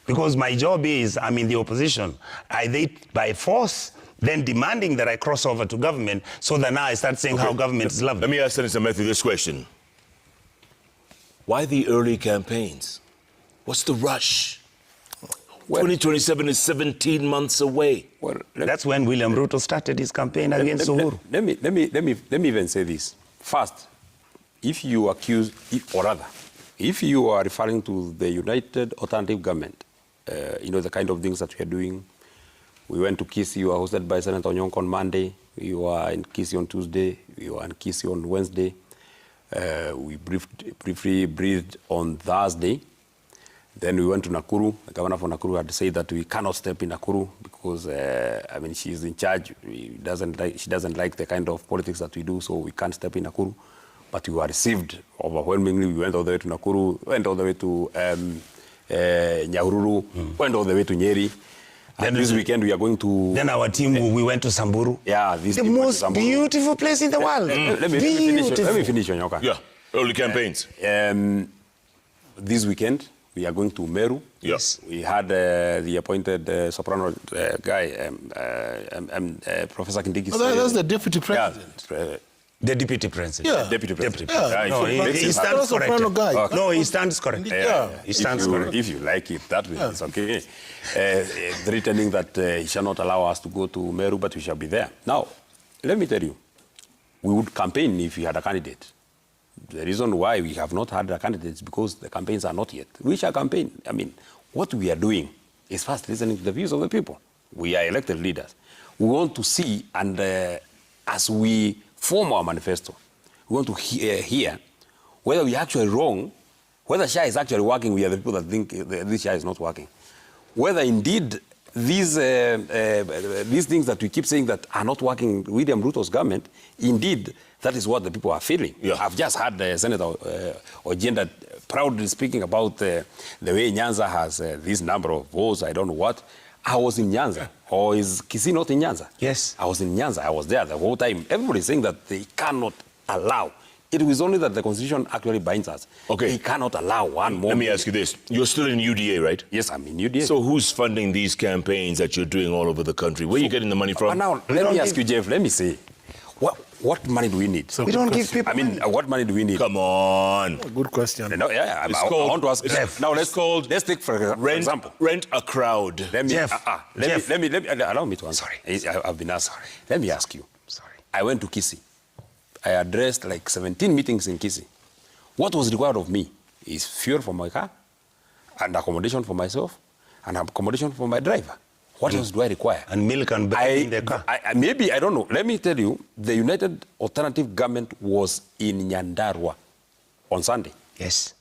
Because my job is, I'm in the opposition. They, by force, then demanding that I cross over to government, so that now I start saying how government is lovely. Let me ask Senator Matthew this question. Why the early campaigns? What's the rush? Well, 2027 is 17 months away. Well, that's when William Ruto started his campaign against Uhuru. Let me even say this. First, if you accuse, or rather, if you are referring to the United Alternative Government, you know, the kind of things that we are doing. We went to Kisii, you were hosted by Senator Onyonka on Monday. We were in Kisii on Tuesday. We were in Kisii on Wednesday. We briefly breathed on Thursday. Then we went to Nakuru. The governor for Nakuru had to say that we cannot step in Nakuru because, I mean, she's in charge. She doesn't like the kind of politics that we do, so we can't step in Nakuru. But we were received overwhelmingly. We went all the way to Nakuru, went all the way to Nyahururu, went all the way to Nyeri. And this weekend we are going to... Then our team, we went to Samburu. Yeah, the most beautiful place in the world. Let me finish, Onyonka. Yeah, early campaigns. This weekend, we are going to Meru. Yes. We had the appointed soprano guy, Professor Kindiki. Oh, that's the deputy president. Yeah, the deputy president. Yeah. Deputy president. Yeah. No, he stands corrected. Okay. No, he stands corrected. Yeah. He stands corrected. If you like it that way, it's okay. Threatening that he shall not allow us to go to Meru, but we shall be there. Now, let me tell you, we would campaign if we had a candidate. The reason why we have not had a candidate is because the campaigns are not yet. We shall campaign. I mean, what we are doing is first listening to the views of the people. We are elected leaders. We want to see, and as we form our manifesto, we want to hear whether we are actually wrong, whether SHA is actually working. We are the people that think this SHA is not working. Whether indeed these things that we keep saying that are not working, William Ruto's government, indeed, that is what the people are feeling. Yeah. I've just had Senator Ojenda proudly speaking about the way Nyanza has this number of votes, I don't know what. I was in Nyanza. Or is Kisii not in Nyanza? Yes. I was in Nyanza. I was there the whole time. Everybody is saying that they cannot allow. It was only that the Constitution actually binds us. Okay. They cannot allow one more. Let me ask you this. You're still in UDA, right? Yes, I'm in UDA. So who's funding these campaigns that you're doing all over the country? Where are you getting the money from? Now, let me ask you, Jeff, let me say, what money do we need? We don't give people money. What money do we need? Come on. Good question. No, I want to ask Jeff. Now let's take for example. Rent a crowd. Let me, Jeff, let me allow me to answer. Sorry. I've been asked. Sorry. Let me ask you. Sorry. I went to Kisii. I addressed like 17 meetings in Kisii. What was required of me is fuel for my car, and accommodation for myself, and accommodation for my driver. What else do I require? And milk and bread in the car. Maybe, I don't know. Let me tell you, the United Alternative Government was in Nyandarua on Sunday. Yes.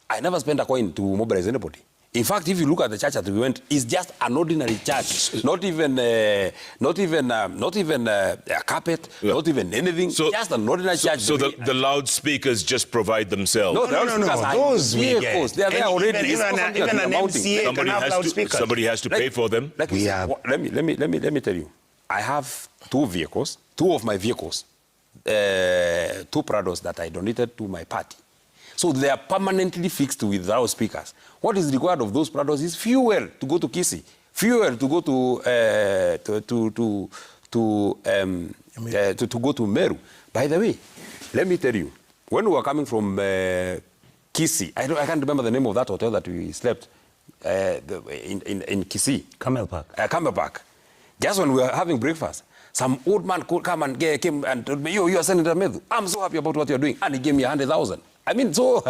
I never spent a coin to mobilize anybody. In fact, if you look at the church that we went, it's just an ordinary church, not even a carpet, not even anything, just an ordinary church. So the loudspeakers just provide themselves. No, those vehicles, they are there already. Even an MCA can have loudspeakers. Somebody has to pay for them. Let me tell you. I have two of my vehicles, two Prados that I donated to my party. So they are permanently fixed with loudspeakers. What is required of those Prados is fuel to go to Kisii, fuel to go to go to Meru. By the way, let me tell you, when we were coming from Kisii, I can't remember the name of that hotel that we slept in Kisii. Camel Park. Camel Park. Just when we were having breakfast, some old man could come and came and told me, you are Senator Medu. I'm so happy about what you're doing. And he gave me 100,000. I mean, so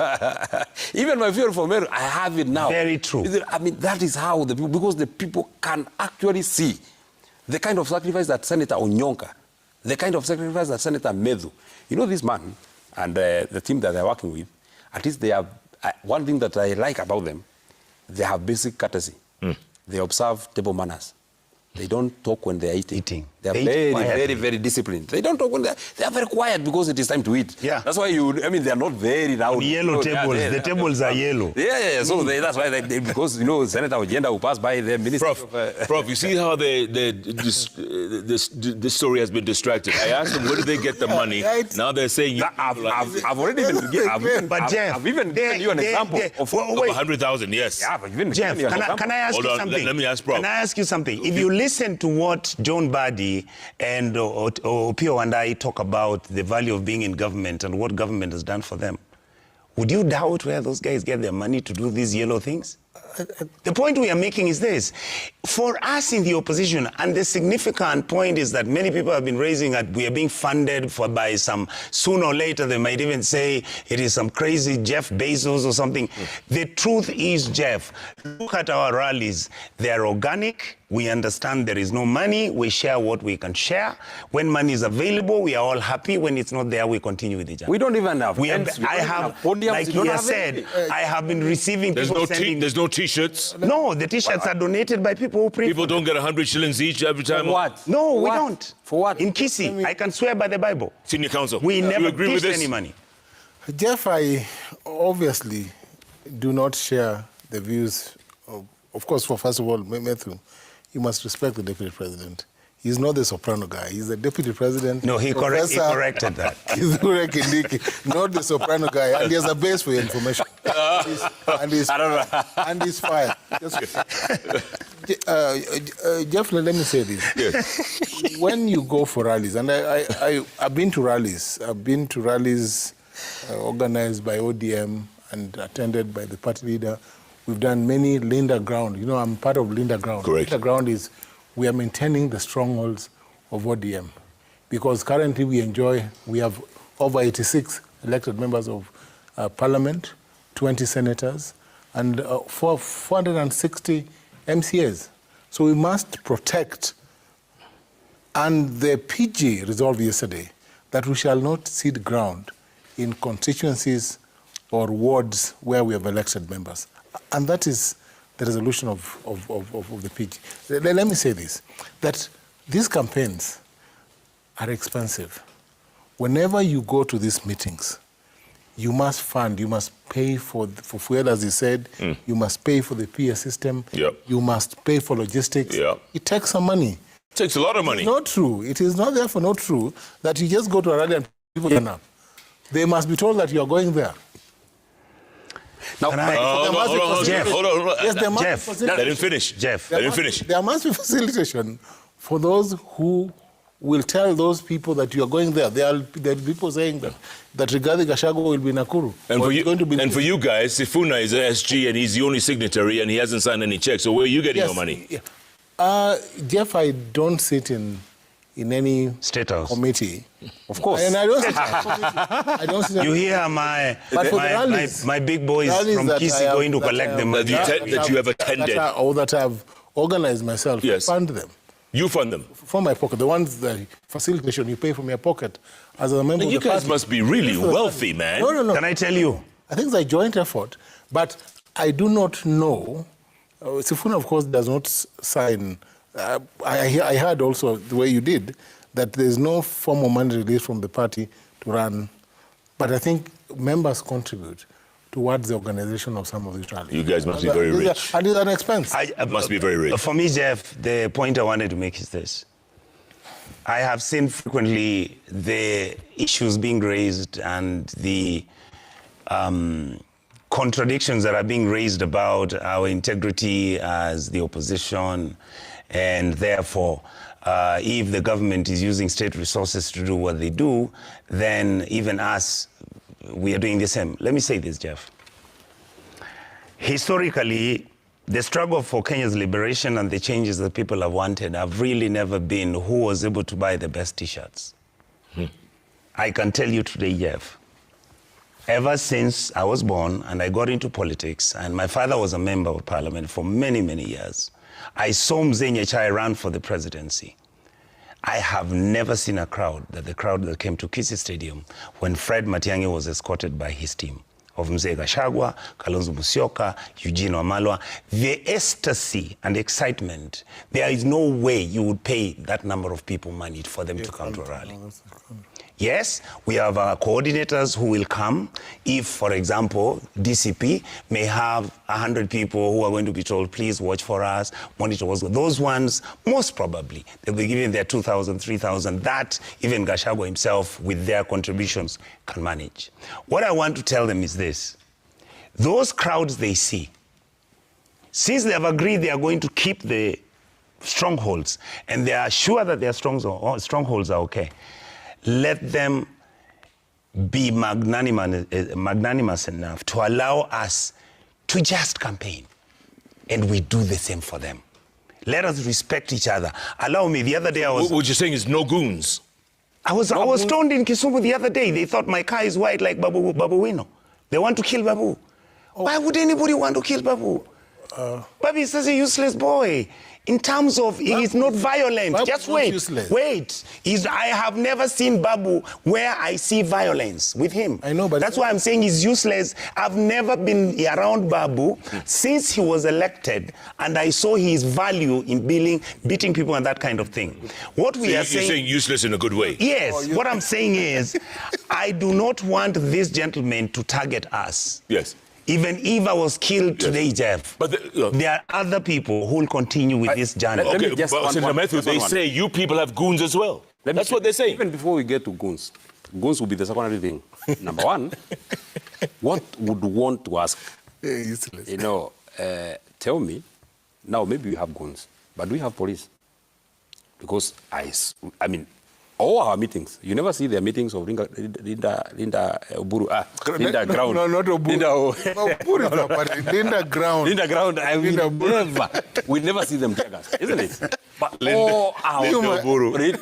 even my fuel for Meru, I have it now. Very true. I mean, that is how the people, because the people can actually see the kind of sacrifice that Senator Onyonka, the kind of sacrifice that Senator Medu. You know, this man and the team that they're working with, at least they have, one thing that I like about them, they have basic courtesy. They observe table manners. They don't talk when they are eating. They are very disciplined. They don't talk when they are very quiet because it is time to eat. Yeah. That's why they are not very loud. Yellow tables. The tables are yellow. Yeah. So that's why because Senator Ojenda will pass by the minister. Prof, you see how this story has been distracted. I asked them where did they get the money. Now they're saying I've already been I've even given you an example of 100,000. Yes. Yeah, but even Jeff, can I ask you something? Let me ask Prof. Can I ask you something? If you listen to what John Badi and Opio and I talk about the value of being in government and what government has done for them, would you doubt where those guys get their money to do these yellow things? The point we are making is this. For us in the opposition, and the significant point is that many people have been raising that we are being funded by some, sooner or later they might even say it is some crazy Jeff Bezos or something. The truth is, Jeff, look at our rallies. They are organic. We understand there is no money. We share what we can share. When money is available, we are all happy. When it's not there, we continue with each other. We don't even have. Like he has said, I have been receiving people sending. There's no T-shirts. No, the T-shirts are donated by people who print. People don't get 100 shillings each every time. For what? No, we don't. For what? In Kisii, I can swear by the Bible. Senior counsel, we never agree with this? any money. Jeff, I obviously do not share the views of course, first of all, Matthew, you must respect the deputy president. He's not the soprano guy. He's the deputy president. No, he corrected that. He's not the soprano guy, and he has a base for your information. And he's fine. Jeff, let me say this. Yes. When you go for rallies, and I've been to rallies. I've been to rallies organized by ODM and attended by the party leader. We've done many Linda Ground. You know, I'm part of Linda Ground. Correct. Linda Ground is we are maintaining the strongholds of ODM because currently we have over 86 elected members of parliament, 20 senators, and 460 MCAs. So we must protect. And the PG resolved yesterday that we shall not cede ground in constituencies or wards where we have elected members. And that is the resolution of the PG. Let me say this, that these campaigns are expensive. Whenever you go to these meetings, you must fund, you must pay for fuel, as he said, you must pay for the PA system, you must pay for logistics. It takes some money. It takes a lot of money. It's not true. It is not therefore not true that you just go to a rally and people turn up. They must be told that you are going there. Now, hold on. Yes, there must Jeff, be let him finish. Jeff, let him finish. There must be facilitation for those who will tell those people that you are going there. There are people saying that Rigathi Gachagua will be Nakuru. And for you guys, Sifuna is an SG and he's the only signatory and he hasn't signed any checks. So where are you getting your money? Jeff, I don't sit in any State House committee. Of course. And I don't sit in a committee. I don't sit in you hear my big boys from Kisii going to collect them that you have attended. That I've organized myself. Yes. Fund them. You fund them? From my pocket. The ones, the facilitation, you pay from your pocket. As a member of you the guys party. must be really wealthy, man. No. Can I tell you? I think it's a joint effort. But I do not know. Sifuna, of course, does not sign. I heard also the way you did that there's no form of money released from the party to run. But I think members contribute towards the organization of some of these rallies. You guys must be very rich. And it's an expense. Must be very rich. For me, Jeff, the point I wanted to make is this. I have seen frequently the issues being raised and the contradictions that are being raised about our integrity as the opposition, and therefore, if the government is using state resources to do what they do, then even us, we are doing the same. Let me say this, Jeff. Historically, the struggle for Kenya's liberation and the changes that people have wanted have really never been who was able to buy the best T-shirts. I can tell you today, Jeff, ever since I was born and I got into politics, and my father was a member of parliament for many, many years, I saw Mzee Nyachai run for the presidency. I have never seen a crowd, the crowd that came to Kisii Stadium when Fred Matiang'i was escorted by his team of Mzee Gachagua, Kalonzo Musyoka, Eugene Wamalwa. The ecstasy and excitement, there is no way you would pay that number of people money for them to come to a rally. Yes, we have our coordinators who will come if, for example, DCP may have 100 people who are going to be told, please watch for us, monitor what's going on. Those ones, most probably, they'll be giving their 2,000, 3,000. That, even Gachagua himself, with their contributions, can manage. What I want to tell them is this. Those crowds they see, since they have agreed they are going to keep the strongholds, and they are sure that their strongholds are okay, let them be magnanimous enough to allow us to just campaign, and we do the same for them. Let us respect each other. Allow me, the other day I was... What you're saying is no goons? I was stoned in Kisumu the other day. They thought my car is white like Babu Wino. They want to kill Babu. Oh. Why would anybody want to kill Babu? Babu is such a useless boy. In terms of, he is not violent. Babu just wait, wait. I have never seen Babu where I see violence with him. I know, but... That's why I'm saying he's useless. I've never been around Babu since he was elected, and I saw his value in beating people and that kind of thing. What we are saying... You're saying useless in a good way? Yes. What I'm saying is, I do not want this gentleman to target us. Yes. Even if I was killed today, Jeff, but there are other people who will continue with this journey. Okay, but Senator Matthew, they say you people have goons as well. That's what they say. Even before we get to goons will be the secondary thing. Number one, what would want to ask? You know, tell me, now maybe we have goons, but do we have police? Because I mean, all our meetings, you never see their meetings of Linda Oburu. Linda Ground. No, not Oburu. Linda Ground. Linda Ground. We never see them tear gas, isn't it? But Linda Oburu. Linda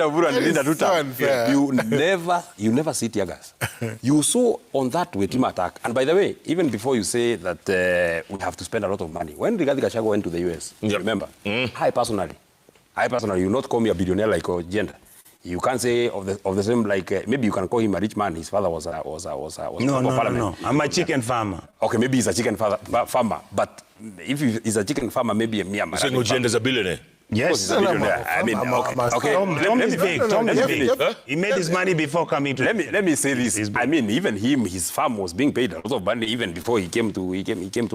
Oburu and Linda Duta. You never see tear gas. You saw on that Wetima attack. And by the way, even before you say that we have to spend a lot of money, when Rigathi Gachagua went to the US, remember, I personally, you not call me a billionaire like Gender. You can't say of the same, like, maybe you can call him a rich man. His father was a No. I'm a chicken farmer. Okay, maybe he's a chicken farmer. But if he's a chicken farmer, maybe me, I'm a saying Gender's a billionaire. Yes, he's a billionaire. I mean, okay. Tom is big. He made his money before coming to... Let me say this. I mean, even him, his farm was being paid a lot of money even before he came to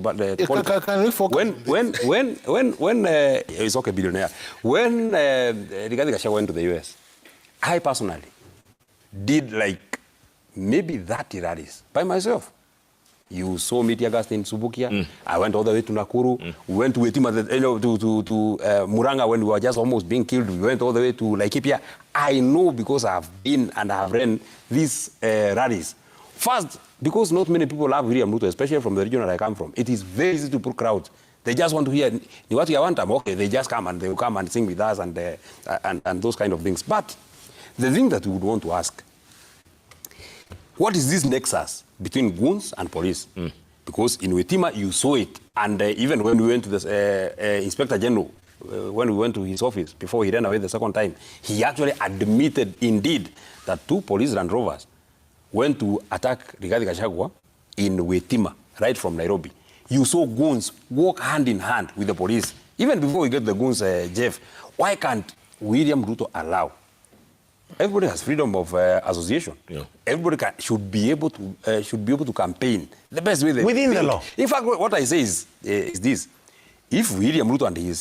politics. Can we focus? When he's okay, billionaire. When Rigathi Gachagua went to the US, I personally did like maybe 30 rallies by myself. You saw me tear gas in Subukia. I went all the way to Nakuru. We went to Wetima, to Muranga when we were just almost being killed. We went all the way to Laikipia. I know because I've been and I've ran these rallies. First, because not many people love William Ruto, especially from the region that I come from. It is very easy to put crowds. They just want to hear, what you want them? Okay, they just come and they will come and sing with us and those kind of things. But the thing that we would want to ask, what is this nexus between goons and police? Because in Wetima, you saw it. And even when we went to the Inspector General, when we went to his office, before he ran away the second time, he actually admitted, indeed, that 2 police Land Rovers went to attack Rigathi Gachagua in Wetima, right from Nairobi, you saw goons walk hand in hand with the police. Even before we get the goons, Jeff, why can't William Ruto allow? Everybody has freedom of association. Yeah. Everybody should be able to campaign the best way they within the law. In fact, what I say is this: if William Ruto and his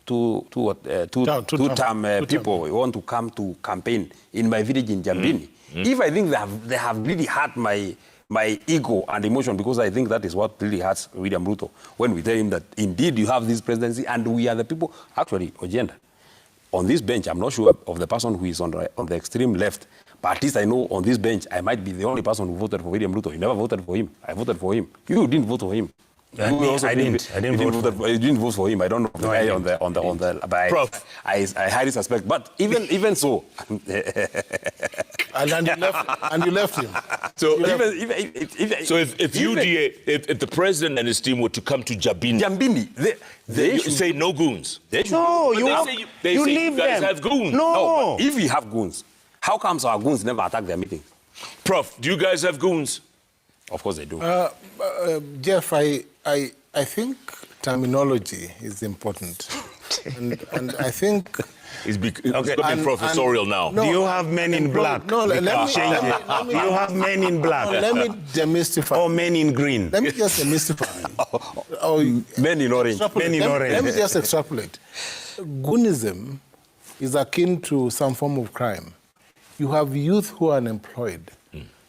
two-term people want to come to campaign in my village in Jambini, if I think they have really hurt my ego and emotion, because I think that is what really hurts William Ruto when we tell him that indeed you have this presidency and we are the people. Actually, Ojenda, on this bench, I'm not sure of the person who is on the extreme left, but at least I know on this bench I might be the only person who voted for William Ruto. You never voted for him. I voted for him. You didn't vote for him. I didn't vote for him. I don't know the guy on the Prof. I highly suspect. But even so, and you left him. So if the president and his team were to come to Jambini, they should say no goons. No, you leave guys them. have goons. No. But if we have goons, how comes our goons never attack their meetings? Prof, do you guys have goons? Of course they do. Jeff, I think terminology is important, and I think It's becoming professorial now. Do you have men in black? No, let me change it. Do you have men in black? let me demystify. Or men in green? Let me just demystify. Men in orange. Men in orange. Let me just extrapolate. Goonism is akin to some form of crime. You have youth who are unemployed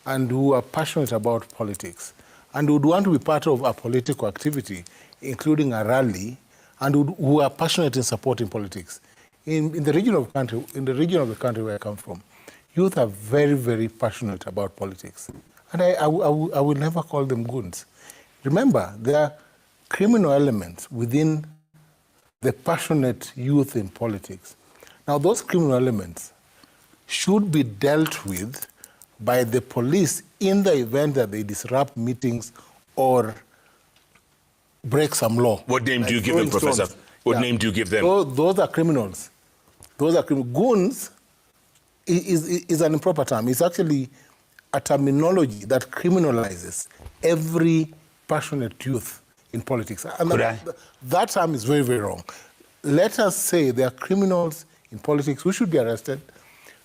and who are passionate about politics and would want to be part of a political activity, including a rally, and who are passionate in supporting politics. In the region of the country where I come from, youth are very, very passionate about politics. And I will never call them goons. Remember, there are criminal elements within the passionate youth in politics. Now, those criminal elements should be dealt with by the police in the event that they disrupt meetings or break some law. What name do you give them, Professor? What name do you give them? Those are criminals. Those are criminals. Goons is an improper term. It's actually a terminology that criminalizes every passionate youth in politics. And that term is very, very wrong. Let us say there are criminals in politics who should be arrested,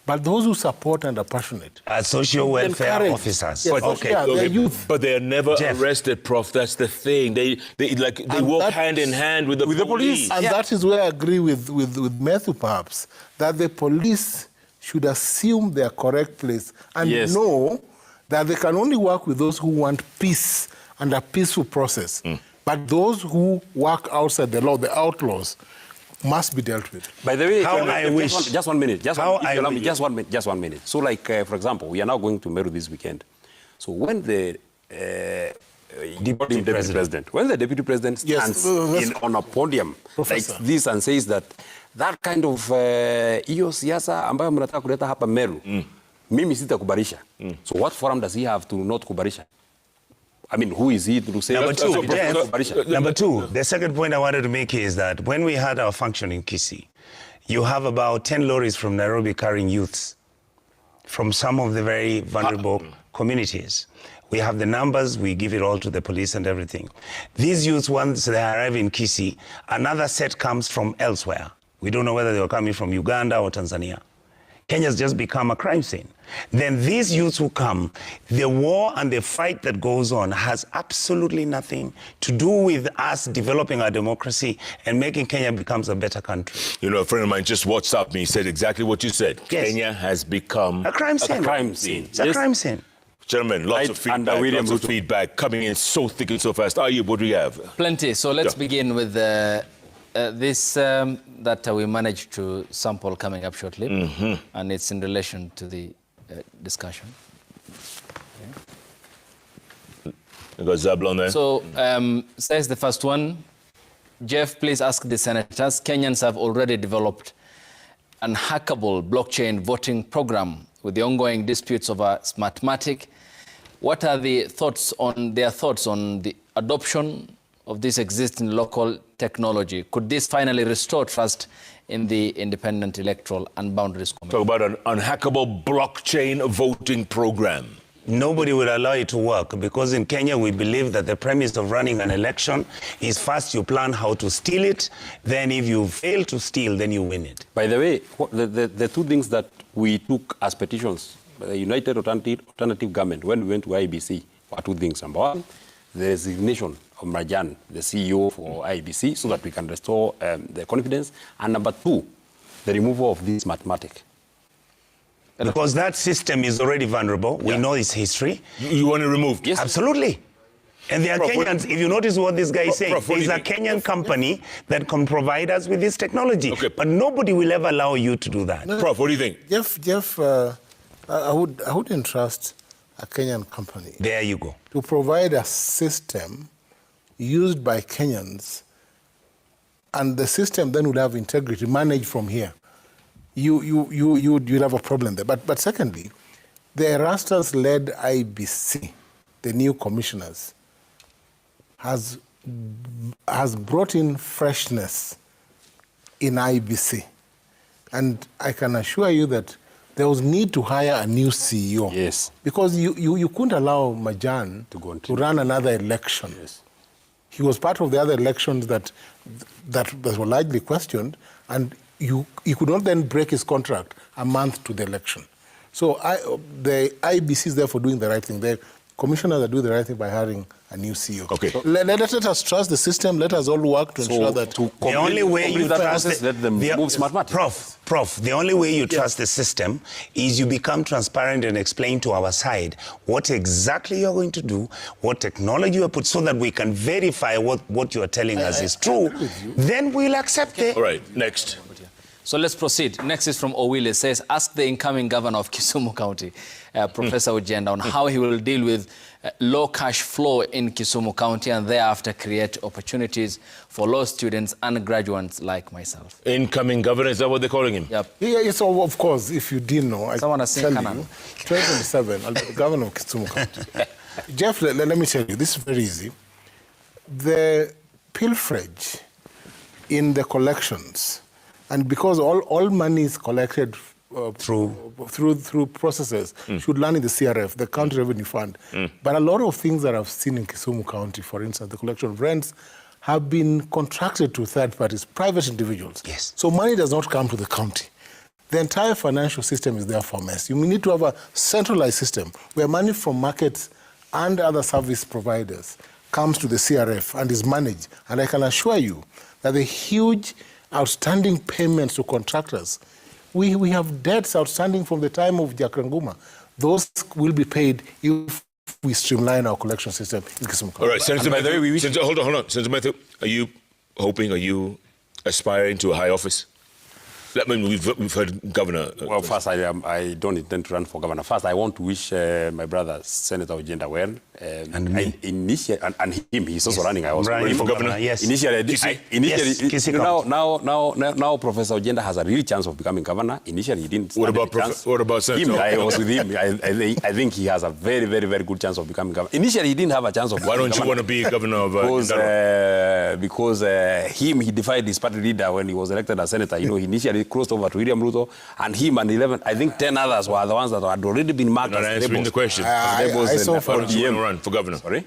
but those who support and are passionate. Social welfare officers. Yes, they're youth. But they are never arrested, Prof. That's the thing. They walk hand in hand with the police. And that is where I agree with Matthew, perhaps, that the police should assume their correct place and know that they can only work with those who want peace and a peaceful process. But those who work outside the law, the outlaws, must be dealt with. By the way, just one minute. Just one minute. So, like, for example, we are now going to Meru this weekend. So when the deputy president stands on a podium like this and says that kind of hiyo siasa ambayo mnataka kuleta hapa Meru, mimi sitakubarisha. So what forum does he have to not kubarisha? I mean, who is he to say? Number two, the second point I wanted to make is that when we had our function in Kisii, you have about 10 lorries from Nairobi carrying youths from some of the very vulnerable communities. We have the numbers, we give it all to the police and everything. These youths, once they arrive in Kisii, another set comes from elsewhere. We don't know whether they were coming from Uganda or Tanzania. Kenya's just become a crime scene. Then these youths who come, the war and the fight that goes on has absolutely nothing to do with us developing our democracy and making Kenya becomes a better country. You know, a friend of mine just WhatsApped me, he said exactly what you said. Yes. Kenya has become a crime scene. It's a crime scene. Gentlemen, lots of feedback coming in so thick and so fast. Ayub, what do we have? Plenty. So let's begin with this that we managed to sample coming up shortly, and it's in relation to the discussion. You got Zablon there? So says the first one, Jeff, please ask the senators. Kenyans have already developed an hackable blockchain voting program with the ongoing disputes over Smartmatic. What are their thoughts on the adoption of this existing local technology? Could this finally restore trust in the Independent Electoral and Boundaries Commission? Talk about an unhackable blockchain voting program. Nobody will allow it to work because in Kenya we believe that the premise of running an election is first you plan how to steal it, then if you fail to steal, then you win it. By the way, the two things that we took as petitions, the United Alternative Government, when we went to IBC, were two things. Number one, the resignation of Marjan, the CEO for IBC, so that we can restore the confidence. And number two, the removal of this mathematic. Because that system is already vulnerable. We know its history. You want to remove? Yes. Absolutely. And there are Kenyans, if you notice what this guy is saying, there's a Kenyan company that can provide us with this technology. Okay. But nobody will ever allow you to do that. No, Prof, what do you think? Jeff, I wouldn't trust a Kenyan company There you go. to provide a system used by Kenyans, and the system then would have integrity managed from here. You'd have a problem there. But secondly, the Erastus-led IBC, the new commissioners, has brought in freshness in IBC. And I can assure you that there was need to hire a new CEO. Yes. Because you couldn't allow Marjan to run another election. Yes. He was part of the other elections that were largely questioned, and you could not then break his contract a month to the election. So the IBC is therefore doing the right thing. The commissioners are doing the right thing by hiring a new CEO. Okay. So let us trust the system. Let us all work to ensure that. The only way you trust let them move smartmatic. Prof, the only way you trust the system is you become transparent and explain to our side what exactly you're going to do, what technology you put, so that we can verify what you're telling us is true. Then we'll accept it. All right, next. So let's proceed. Next is from Owile. It says, ask the incoming governor of Kisumu County, Professor Ojenda, on how he will deal with low cash flow in Kisumu County and thereafter create opportunities for law students and graduates like myself. Incoming governor, is that what they're calling him? Yep. Yes, of course, if you didn't know, Someone I has seen tell Canaan. you, 2027, I'll be the governor of Kisumu County. Jeff, let me tell you, this is very easy. The pilferage in the collections, and because all money is collected through processes, should land in the CRF, the County Revenue Fund. But a lot of things that I've seen in Kisumu County, for instance, the collection of rents, have been contracted to third parties, private individuals. Yes. So money does not come to the county. The entire financial system is therefore a mess. You need to have a centralized system where money from markets and other service providers comes to the CRF and is managed. And I can assure you that the huge outstanding payments to contractors, we have debts outstanding from the time of Jack Ranguma. Those will be paid if we streamline our collection system in Kisumu County. All right, Senator Matthew, hold on. Senator Matthew, are you aspiring to a high office? I mean, we've heard governor. Well, first, I don't intend to run for governor. First, I want to wish my brother, Senator Ojenda, well. And me. And him, he's also running. I was running for governor. Yes. Initially, Yes, now Professor Ojenda has a real chance of becoming governor. Initially, he didn't. What about Senator? Him, I was with him. I think he has a very, very, very good chance of becoming governor. Initially, he didn't have a chance of becoming governor. Why don't you want to be governor of because he defied his party leader when he was elected as senator. You know, he initially crossed over to William Ruto, and him and 10 others were the ones that had already been marked as rebels. Answering the question. I saw Why don't you want to run for governor? Sorry?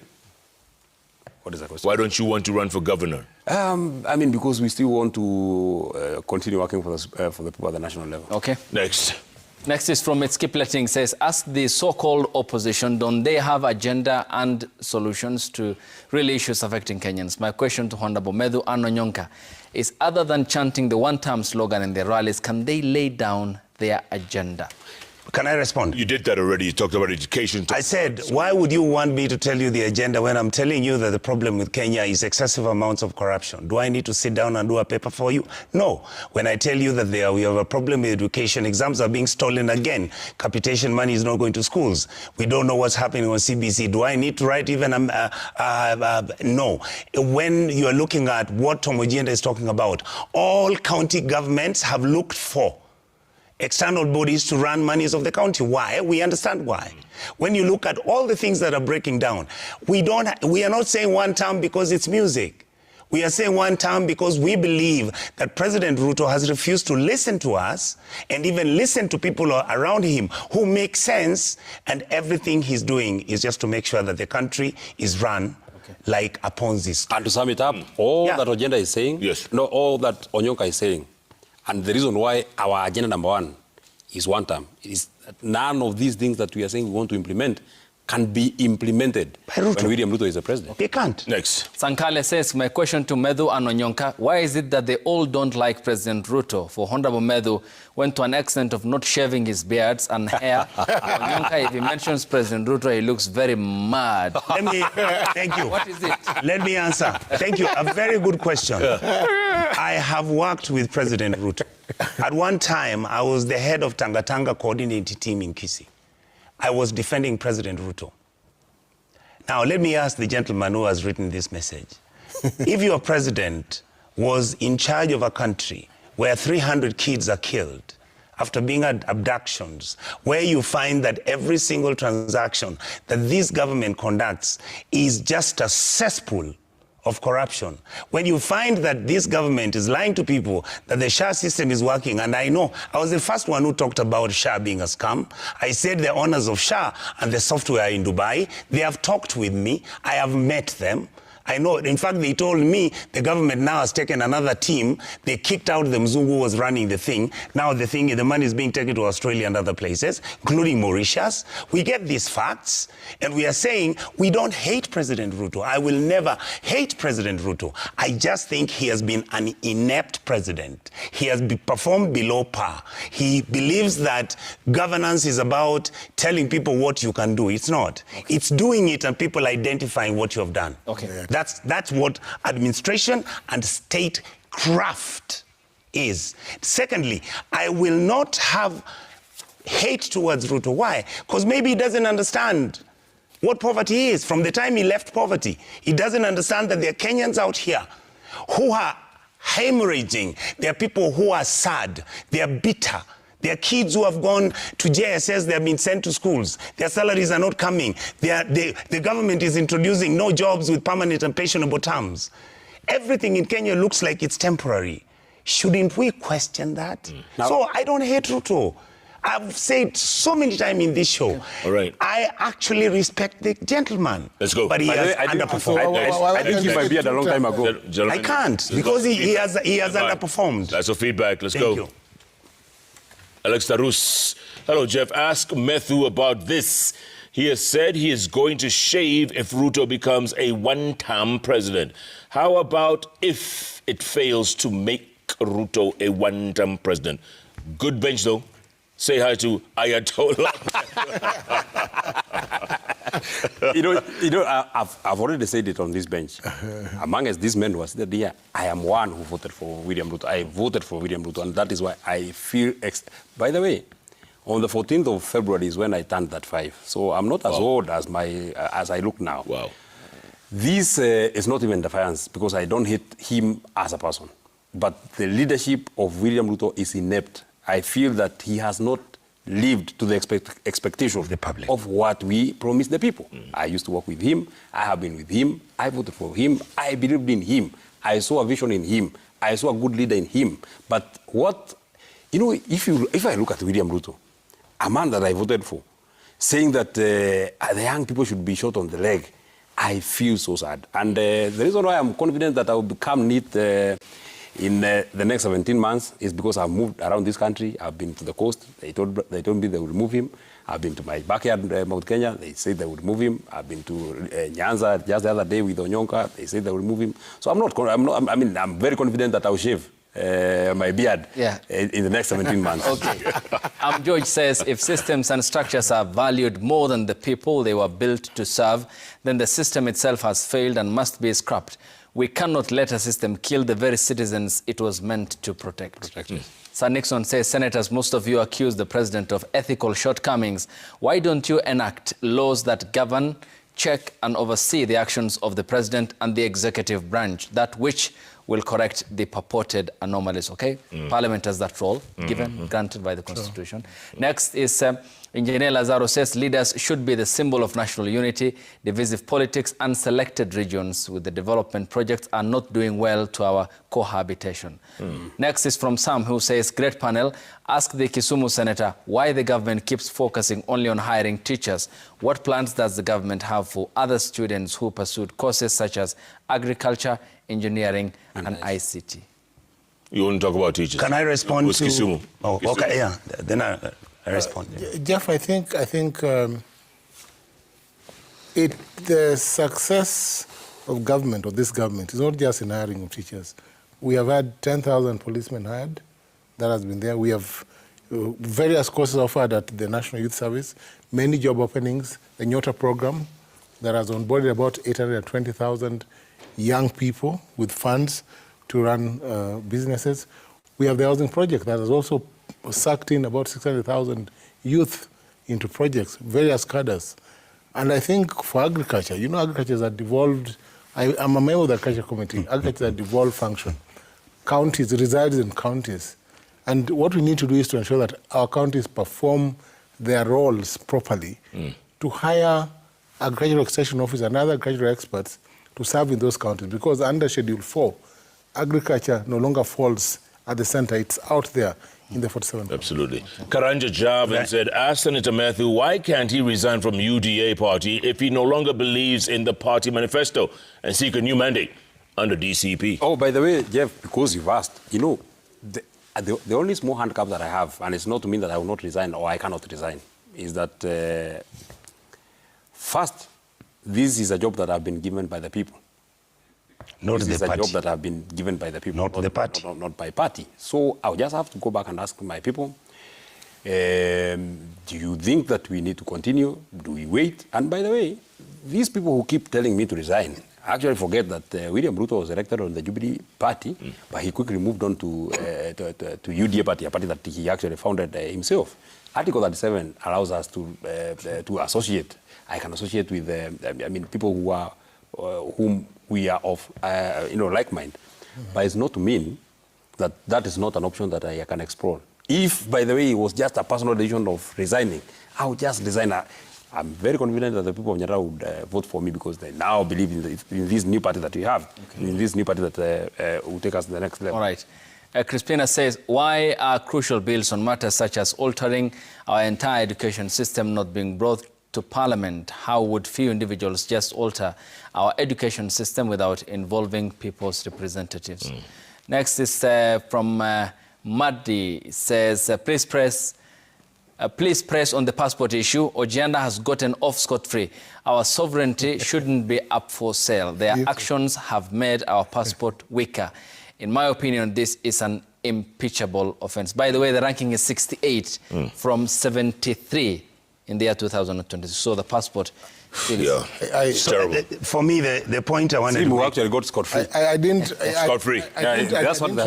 What is that question? Why don't you want to run for governor? I mean, because we still want to continue working for the people at the national level. Okay. Next is from Skipletting. Says, ask the so-called opposition, don't they have agenda and solutions to real issues affecting Kenyans? My question to Honorable Medhu Anonyonka is, other than chanting the one-term slogan in their rallies, can they lay down their agenda? Can I respond? You did that already. You talked about education. I said, why would you want me to tell you the agenda when I'm telling you that the problem with Kenya is excessive amounts of corruption? Do I need to sit down and do a paper for you? No. When I tell you that we have a problem with education, exams are being stolen again. Capitation money is not going to schools. We don't know what's happening on CBC. Do I need to write even no. When you are looking at what Tom Ojenda is talking about, all county governments have looked for external bodies to run monies of the county. Why? We understand why. When you look at all the things that are breaking down, we are not saying one term because it's music. We are saying one term because we believe that President Ruto has refused to listen to us and even listen to people around him who make sense, and everything he's doing is just to make sure that the country is run like a Ponzi scheme. And to sum it up, all that agenda is saying, all that Onyonka is saying, and the reason why our agenda number one is one term, is that none of these things that we are saying we want to implement can be implemented when William Ruto is the president. They can't. Next. Sankale says, my question to Medu and Onyonka, why is it that they all don't like President Ruto? For Honorable Medu went to an extent of not shaving his beards and hair. Onyonka, if he mentions President Ruto, he looks very mad. Thank you. What is it? Let me answer. Thank you. A very good question. I have worked with President Ruto. At one time, I was the head of Tanga coordinating team in Kisii. I was defending President Ruto. Now, let me ask the gentleman who has written this message. If your president was in charge of a country where 300 kids are killed after being abductions, where you find that every single transaction that this government conducts is just a cesspool of corruption, when you find that this government is lying to people that the SHA system is working, and I know I was the first one who talked about SHA being a scam. I said the owners of SHA and the software in Dubai, they have talked with me, I have met them. I know, in fact, they told me the government now has taken another team. They kicked out the Mzungu who was running the thing. Now the money is being taken to Australia and other places, including Mauritius. We get these facts, and we are saying we don't hate President Ruto. I will never hate President Ruto. I just think he has been an inept president. He has performed below par. He believes that governance is about telling people what you can do. It's not. Okay. It's doing it and people identifying what you have done. Okay. Yeah. That's what administration and statecraft is. Secondly, I will not have hate towards Ruto. Why? Because maybe he doesn't understand what poverty is. From the time he left poverty, he doesn't understand that there are Kenyans out here who are hemorrhaging. There are people who are sad. They are bitter. There are kids who have gone to JSS, they have been sent to schools. Their salaries are not coming. The government is introducing no jobs with permanent and pensionable terms. Everything in Kenya looks like it's temporary. Shouldn't we question that? So I don't hate Ruto. I've said so many times in this show, all right, I actually respect the gentleman. Let's go. But he has underperformed. I think he might be a long time ago. I can't, because he has underperformed. That's your feedback. Let's Thank go. You. Alex Tarus. Hello, Jeff. Ask Methu about this. He has said he is going to shave if Ruto becomes a one-term president. How about if it fails to make Ruto a one-term president? Good bench, though. Say hi to Ayatollah. I've already said it on this bench. Amongst these men was that I am one who voted for William Ruto. I voted for William Ruto, and that is why I feel... By the way, on the 14th of February is when I turned that 5. So I'm not as old as I look now. Wow. This is not even defiance, because I don't hate him as a person. But the leadership of William Ruto is inept. I feel that he has not lived to the expectation of the public of what we promised the people. I used to work with him. I have been with him. I voted for him. I believed in him. I saw a vision in him. I saw a good leader in him. But if I look at William Ruto, a man that I voted for, saying that the young people should be shot on the leg, I feel so sad. And the reason why I'm confident that I will become neat in the next 17 months is because I've moved around this country. I've been to the coast. They told me they would remove him. I've been to my backyard, Mount Kenya. They said they would remove him. I've been to Nyanza just the other day with Onyonka. They said they would remove him. So I'm very confident that I'll shave my beard in the next 17 months. Okay. George says, if systems and structures are valued more than the people they were built to serve, then the system itself has failed and must be scrapped. We cannot let a system kill the very citizens it was meant to protect. Sir Nixon says, Senators, most of you accuse the president of ethical shortcomings. Why don't you enact laws that govern, check and oversee the actions of the president and the executive branch, that which will correct the purported anomalies, okay? Parliament has that role, granted by the Constitution. Next is Engineer Lazaro says leaders should be the symbol of national unity. Divisive politics and selected regions with the development projects are not doing well to our cohabitation. Next is from Sam, who says, great panel, ask the Kisumu Senator why the government keeps focusing only on hiring teachers. What plans does the government have for other students who pursued courses such as agriculture, engineering, and ICT? You want to talk about teachers? Can I respond to Kisumu? Oh, Kisumu. okay, yeah. Then I respond. Jeff, I think the success of government, or this government, is not just in hiring of teachers. We have had 10,000 policemen hired. That has been there. We have various courses offered at the National Youth Service, many job openings, the Nyota program that has onboarded about 820,000 young people with funds to run businesses. We have the housing project that has also sucked in about 600,000 youth into projects, various cadres. And I think for agriculture, you know, agriculture is a devolved, I'm a member of the Agriculture Committee. Agriculture is a devolved function. Counties, resides in counties. And what we need to do is to ensure that our counties perform their roles properly, to hire agricultural extension officers and other agricultural experts to serve in those counties. Because under Schedule 4, agriculture no longer falls at the center. It's out there in the 47. Absolutely. Karanja Javin said, ask Senator Matthew, why can't he resign from UDA party if he no longer believes in the party manifesto and seek a new mandate under DCP? Oh, by the way, Jeff, because you've asked, you know, the only small handicap that I have, and it's not to mean that I will not resign or I cannot resign, is that first, this is a job that I've been given by the people. Not this the is party. a job that I've been given by the people. Not the party. Not by party. So I'll just have to go back and ask my people, do you think that we need to continue? Do we wait? And by the way, these people who keep telling me to resign actually forget that William Ruto was elected on the Jubilee Party, but he quickly moved on to UDA Party, a party that he actually founded himself. Article 37 allows us to associate. I can associate with, I mean, people who are, whom we are of, like mind. But it's not to mean that that is not an option that I can explore. If, by the way, it was just a personal decision of resigning, I would just resign. I'm very confident that the people of Nyara would vote for me because they now believe in this new party that we have, in this new party that will take us to the next level. All right. Crispina says, why are crucial bills on matters such as altering our entire education system not being brought to Parliament? How would few individuals just alter our education system without involving people's representatives? Next is from Maddi, says, please press on the passport issue. Ojianda has gotten off scot-free. Our sovereignty shouldn't be up for sale. Their actions have made our passport weaker. In my opinion, this is an impeachable offense. By the way, the ranking is 68 from 73 in the year 2020. So the passport is it's terrible. For me, the point I wanted to make... actually got scot-free. I didn't... Scot-free. I didn't respond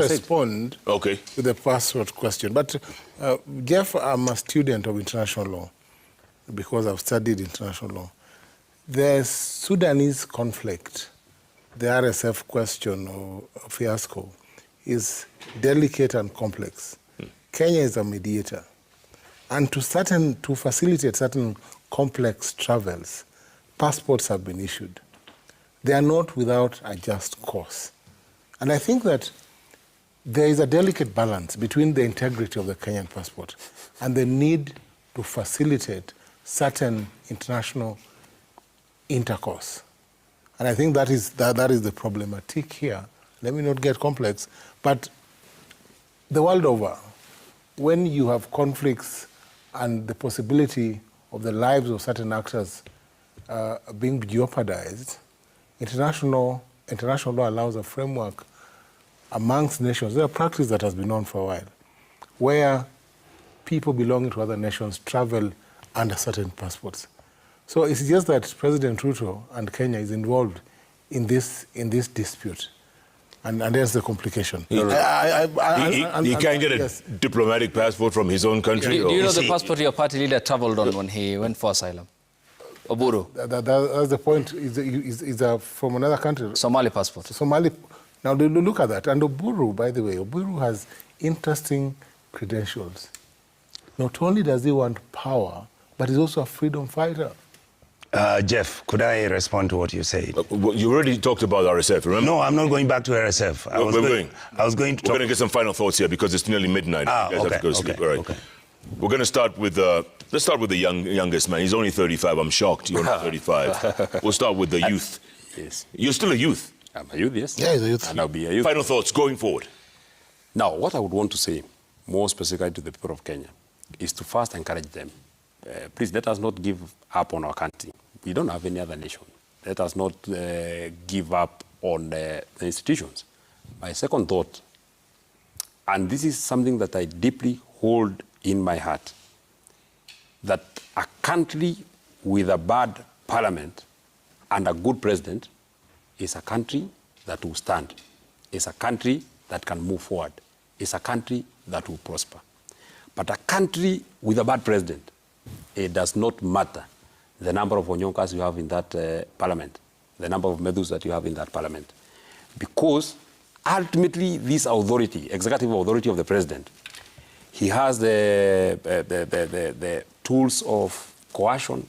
to the passport question. But, Jeff, I'm a student of international law because I've studied international law. The Sudanese conflict, the RSF question or fiasco, is delicate and complex. Kenya is a mediator. And to facilitate certain complex travels, passports have been issued. They are not without a just cause. And I think that there is a delicate balance between the integrity of the Kenyan passport and the need to facilitate certain international intercourse. And I think that is the problematic here. Let me not get complex, but the world over, when you have conflicts and the possibility of the lives of certain actors being jeopardized, international law allows a framework amongst nations. There's a practice that has been on for a while, where people belonging to other nations travel under certain passports. So it's just that President Ruto and Kenya is involved in this dispute. And there's the complication. He can't get a diplomatic passport from his own country? Do you know the passport your party leader traveled on when he went for asylum? Oburu. That's the point. Is from another country. Somali passport. Somali. Now, look at that. And Oburu, by the way, Oburu has interesting credentials. Not only does he want power, but he's also a freedom fighter. Jeff, could I respond to what you said? You already talked about RSF, remember? No, I'm not going back to RSF. I was going to talk... We're going to get some final thoughts here because it's nearly midnight. You guys have to go to sleep. All right. Okay. We're going to start with, let's start with the youngest man. He's only 35. I'm shocked you're only 35. We'll start with the youth. Yes. You're still a youth. I'm a youth, yes. Yeah, he's a youth. And I'll be a youth. Final thoughts going forward. Now, what I would want to say, more specifically to the people of Kenya, is to first encourage them. Please, let us not give up on our country. We don't have any other nation. Let us not give up on the institutions. My second thought, and this is something that I deeply hold in my heart, that a country with a bad parliament and a good president is a country that will stand. It's a country that can move forward. It's a country that will prosper. But a country with a bad president, it does not matter the number of Onyonkas you have in that parliament, the number of Medus that you have in that parliament. Because ultimately this authority, executive authority of the president, he has the tools of coercion,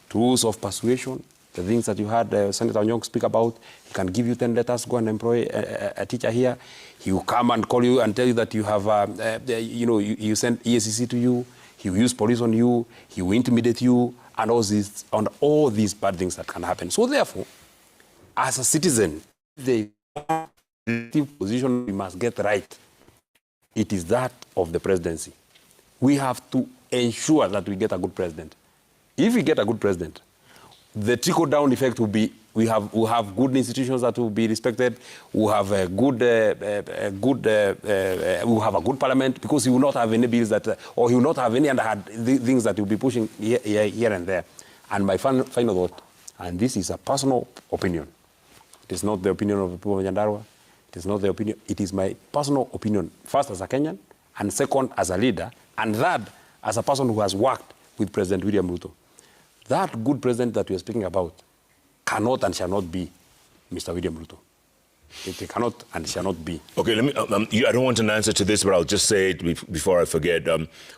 tools of persuasion, the things that you had Senator Onyonk speak about. He can give you 10 letters, go and employ a teacher here. He will come and call you and tell you that you have, you send ESCC to you. He will use police on you. He will intimidate you, and all these bad things that can happen. So therefore, as a citizen, the position we must get right, it is that of the presidency. We have to ensure that we get a good president. If we get a good president, the trickle-down effect will be we have good institutions that will be respected. We have a good we have a good parliament, because he will not have any bills that or he will not have any underhand things that he will be pushing here and there. And my final thought, and this is a personal opinion. It is not the opinion of the people of Nyandarua. It is not the opinion. It is my personal opinion. First, as a Kenyan, and second, as a leader, and third, as a person who has worked with President William Ruto. That good president that we are speaking about cannot and shall not be Mr. William Ruto. It cannot and shall not be. Okay, let me. I don't want an answer to this, but I'll just say it before I forget.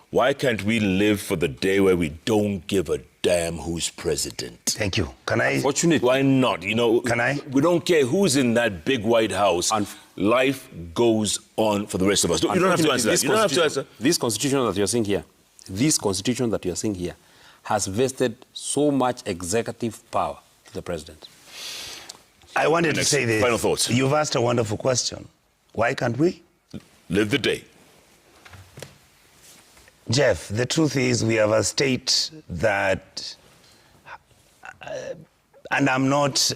Why can't we live for the day where we don't give a damn who's president? Thank you. Can I? Fortunately, why not? You know, can I? We don't care who's in that big White House. And life goes on for the rest of us. You don't have to answer that. You don't have to answer. This constitution that you're seeing here, has vested so much executive power to the president. I wanted to say this. Final thoughts. You've asked a wonderful question. Why can't we? Live the day. Jeff, the truth is we have a state that, and I'm not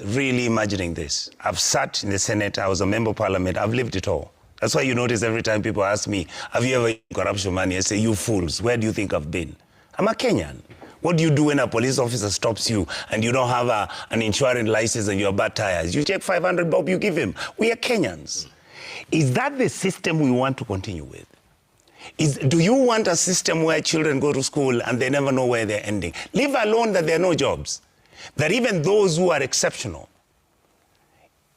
really imagining this. I've sat in the Senate, I was a member of parliament, I've lived it all. That's why you notice every time people ask me, have you ever corruption money? I say, you fools, where do you think I've been? I'm a Kenyan. What do you do when a police officer stops you and you don't have an insurance license and you have bad tires? You check 500 bob, you give him. We are Kenyans. Is that the system we want to continue with? Do you want a system where children go to school and they never know where they're ending? Leave alone that there are no jobs. That even those who are exceptional,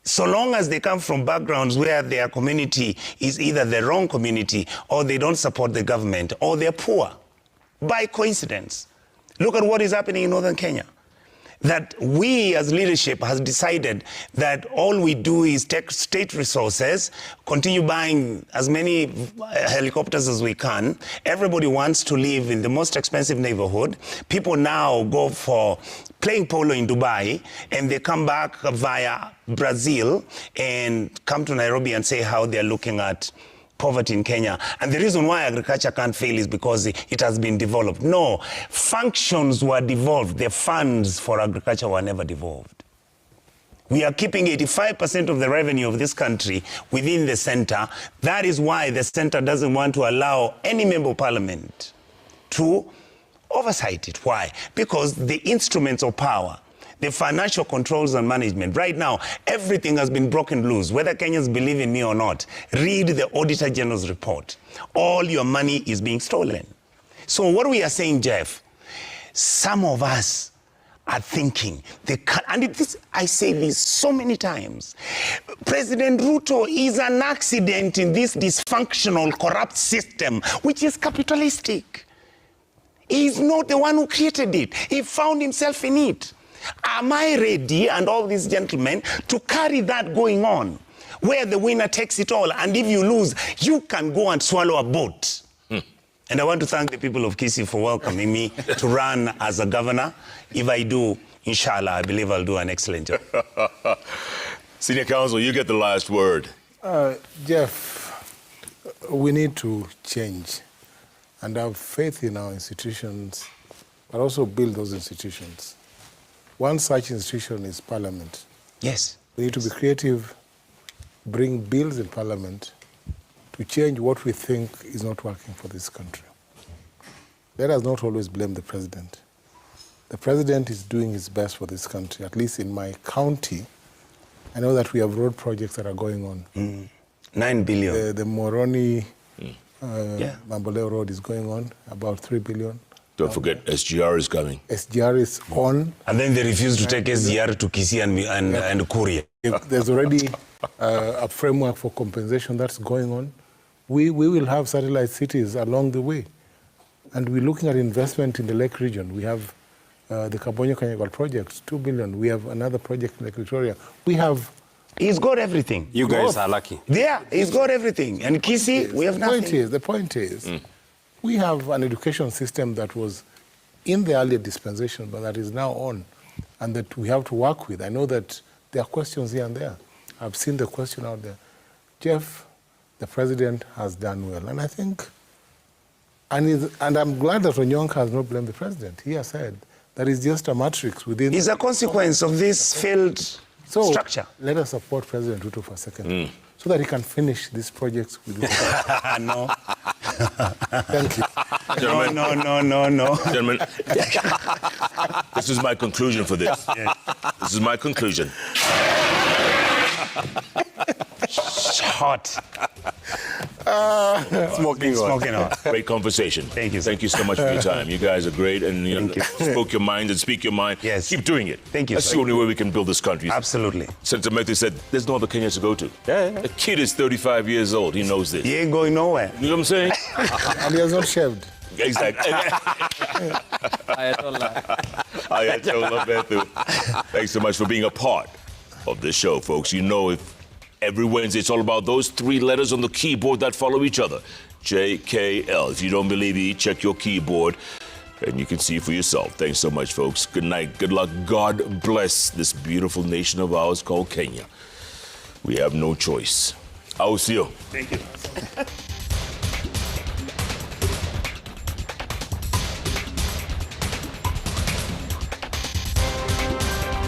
so long as they come from backgrounds where their community is either the wrong community or they don't support the government or they're poor, by coincidence. Look at what is happening in northern Kenya. That we as leadership has decided that all we do is take state resources, continue buying as many helicopters as we can. Everybody wants to live in the most expensive neighborhood. People now go for playing polo in Dubai, and they come back via Brazil and come to Nairobi and say how they're looking at poverty in Kenya. And the reason why agriculture can't fail is because it has been developed. No, functions were devolved. The funds for agriculture were never devolved. We are keeping 85% of the revenue of this country within the center. That is why the center doesn't want to allow any member of parliament to oversight it. Why? Because the instruments of power, the financial controls and management. Right now, everything has been broken loose. Whether Kenyans believe in me or not, read the Auditor General's report. All your money is being stolen. So what we are saying, Jeff, some of us are thinking. I say this so many times. President Ruto is an accident in this dysfunctional, corrupt system, which is capitalistic. He's not the one who created it. He found himself in it. Am I ready, and all these gentlemen, to carry that going on, where the winner takes it all, and if you lose, you can go and swallow a boat? And I want to thank the people of Kisii for welcoming me to run as a governor. If I do, inshallah, I believe I'll do an excellent job. Senior Counsel, you get the last word. Jeff, we need to change and have faith in our institutions, but also build those institutions. One such institution is Parliament. Yes. We need to be creative, bring bills in Parliament to change what we think is not working for this country. Let us not always blame the president. The president is doing his best for this country. At least in my county, I know that we have road projects that are going on. 9 billion. The Moroni Mamboleo Road is going on, about 3 billion. Don't forget, SGR is coming. SGR is on. And then they refuse to take SGR to Kisii and Kuria. There's already a framework for compensation that's going on. We will have satellite cities along the way. And we're looking at investment in the Lake region. We have the Kabonyo Kanyagal project, 2 billion. We have another project in Lake Victoria. We have... He's got everything. You guys are lucky. Yeah, he's got everything. And Kisii, we have nothing. The point is, we have an education system that was in the earlier dispensation, but that is now on, and that we have to work with. I know that there are questions here and there. I've seen the question out there. Jeff, the president has done well, and I think, and I'm glad that Onyonka has not blamed the president. He has said that it's just a matrix within... It's a consequence of this failed structure. Let us support President Ruto for a second, so that he can finish these projects with No. Thank you. Gentlemen, No. Gentlemen, this is my conclusion for this. Yeah. This is my conclusion. Hot. Smoking hot. Great conversation. Thank you, sir. Thank you so much for your time. You guys are great, and you spoke your mind and speak your mind. Yes. Keep doing it. Thank you, That's sir. the only way we can build this country. Absolutely. Senator Matthew said, there's no other Kenya to go to. Yeah. The kid is 35 years old. He knows this. He ain't going nowhere. You know what I'm saying? And he has not shaved. Exactly. Ayatollah Matthew. Thanks so much for being a part of this show, folks. You know, if every Wednesday it's all about those 3 letters on the keyboard that follow each other. JKL. If you don't believe me, check your keyboard and you can see for yourself. Thanks so much, folks. Good night. Good luck. God bless this beautiful nation of ours called Kenya. We have no choice. I will see you. Thank you.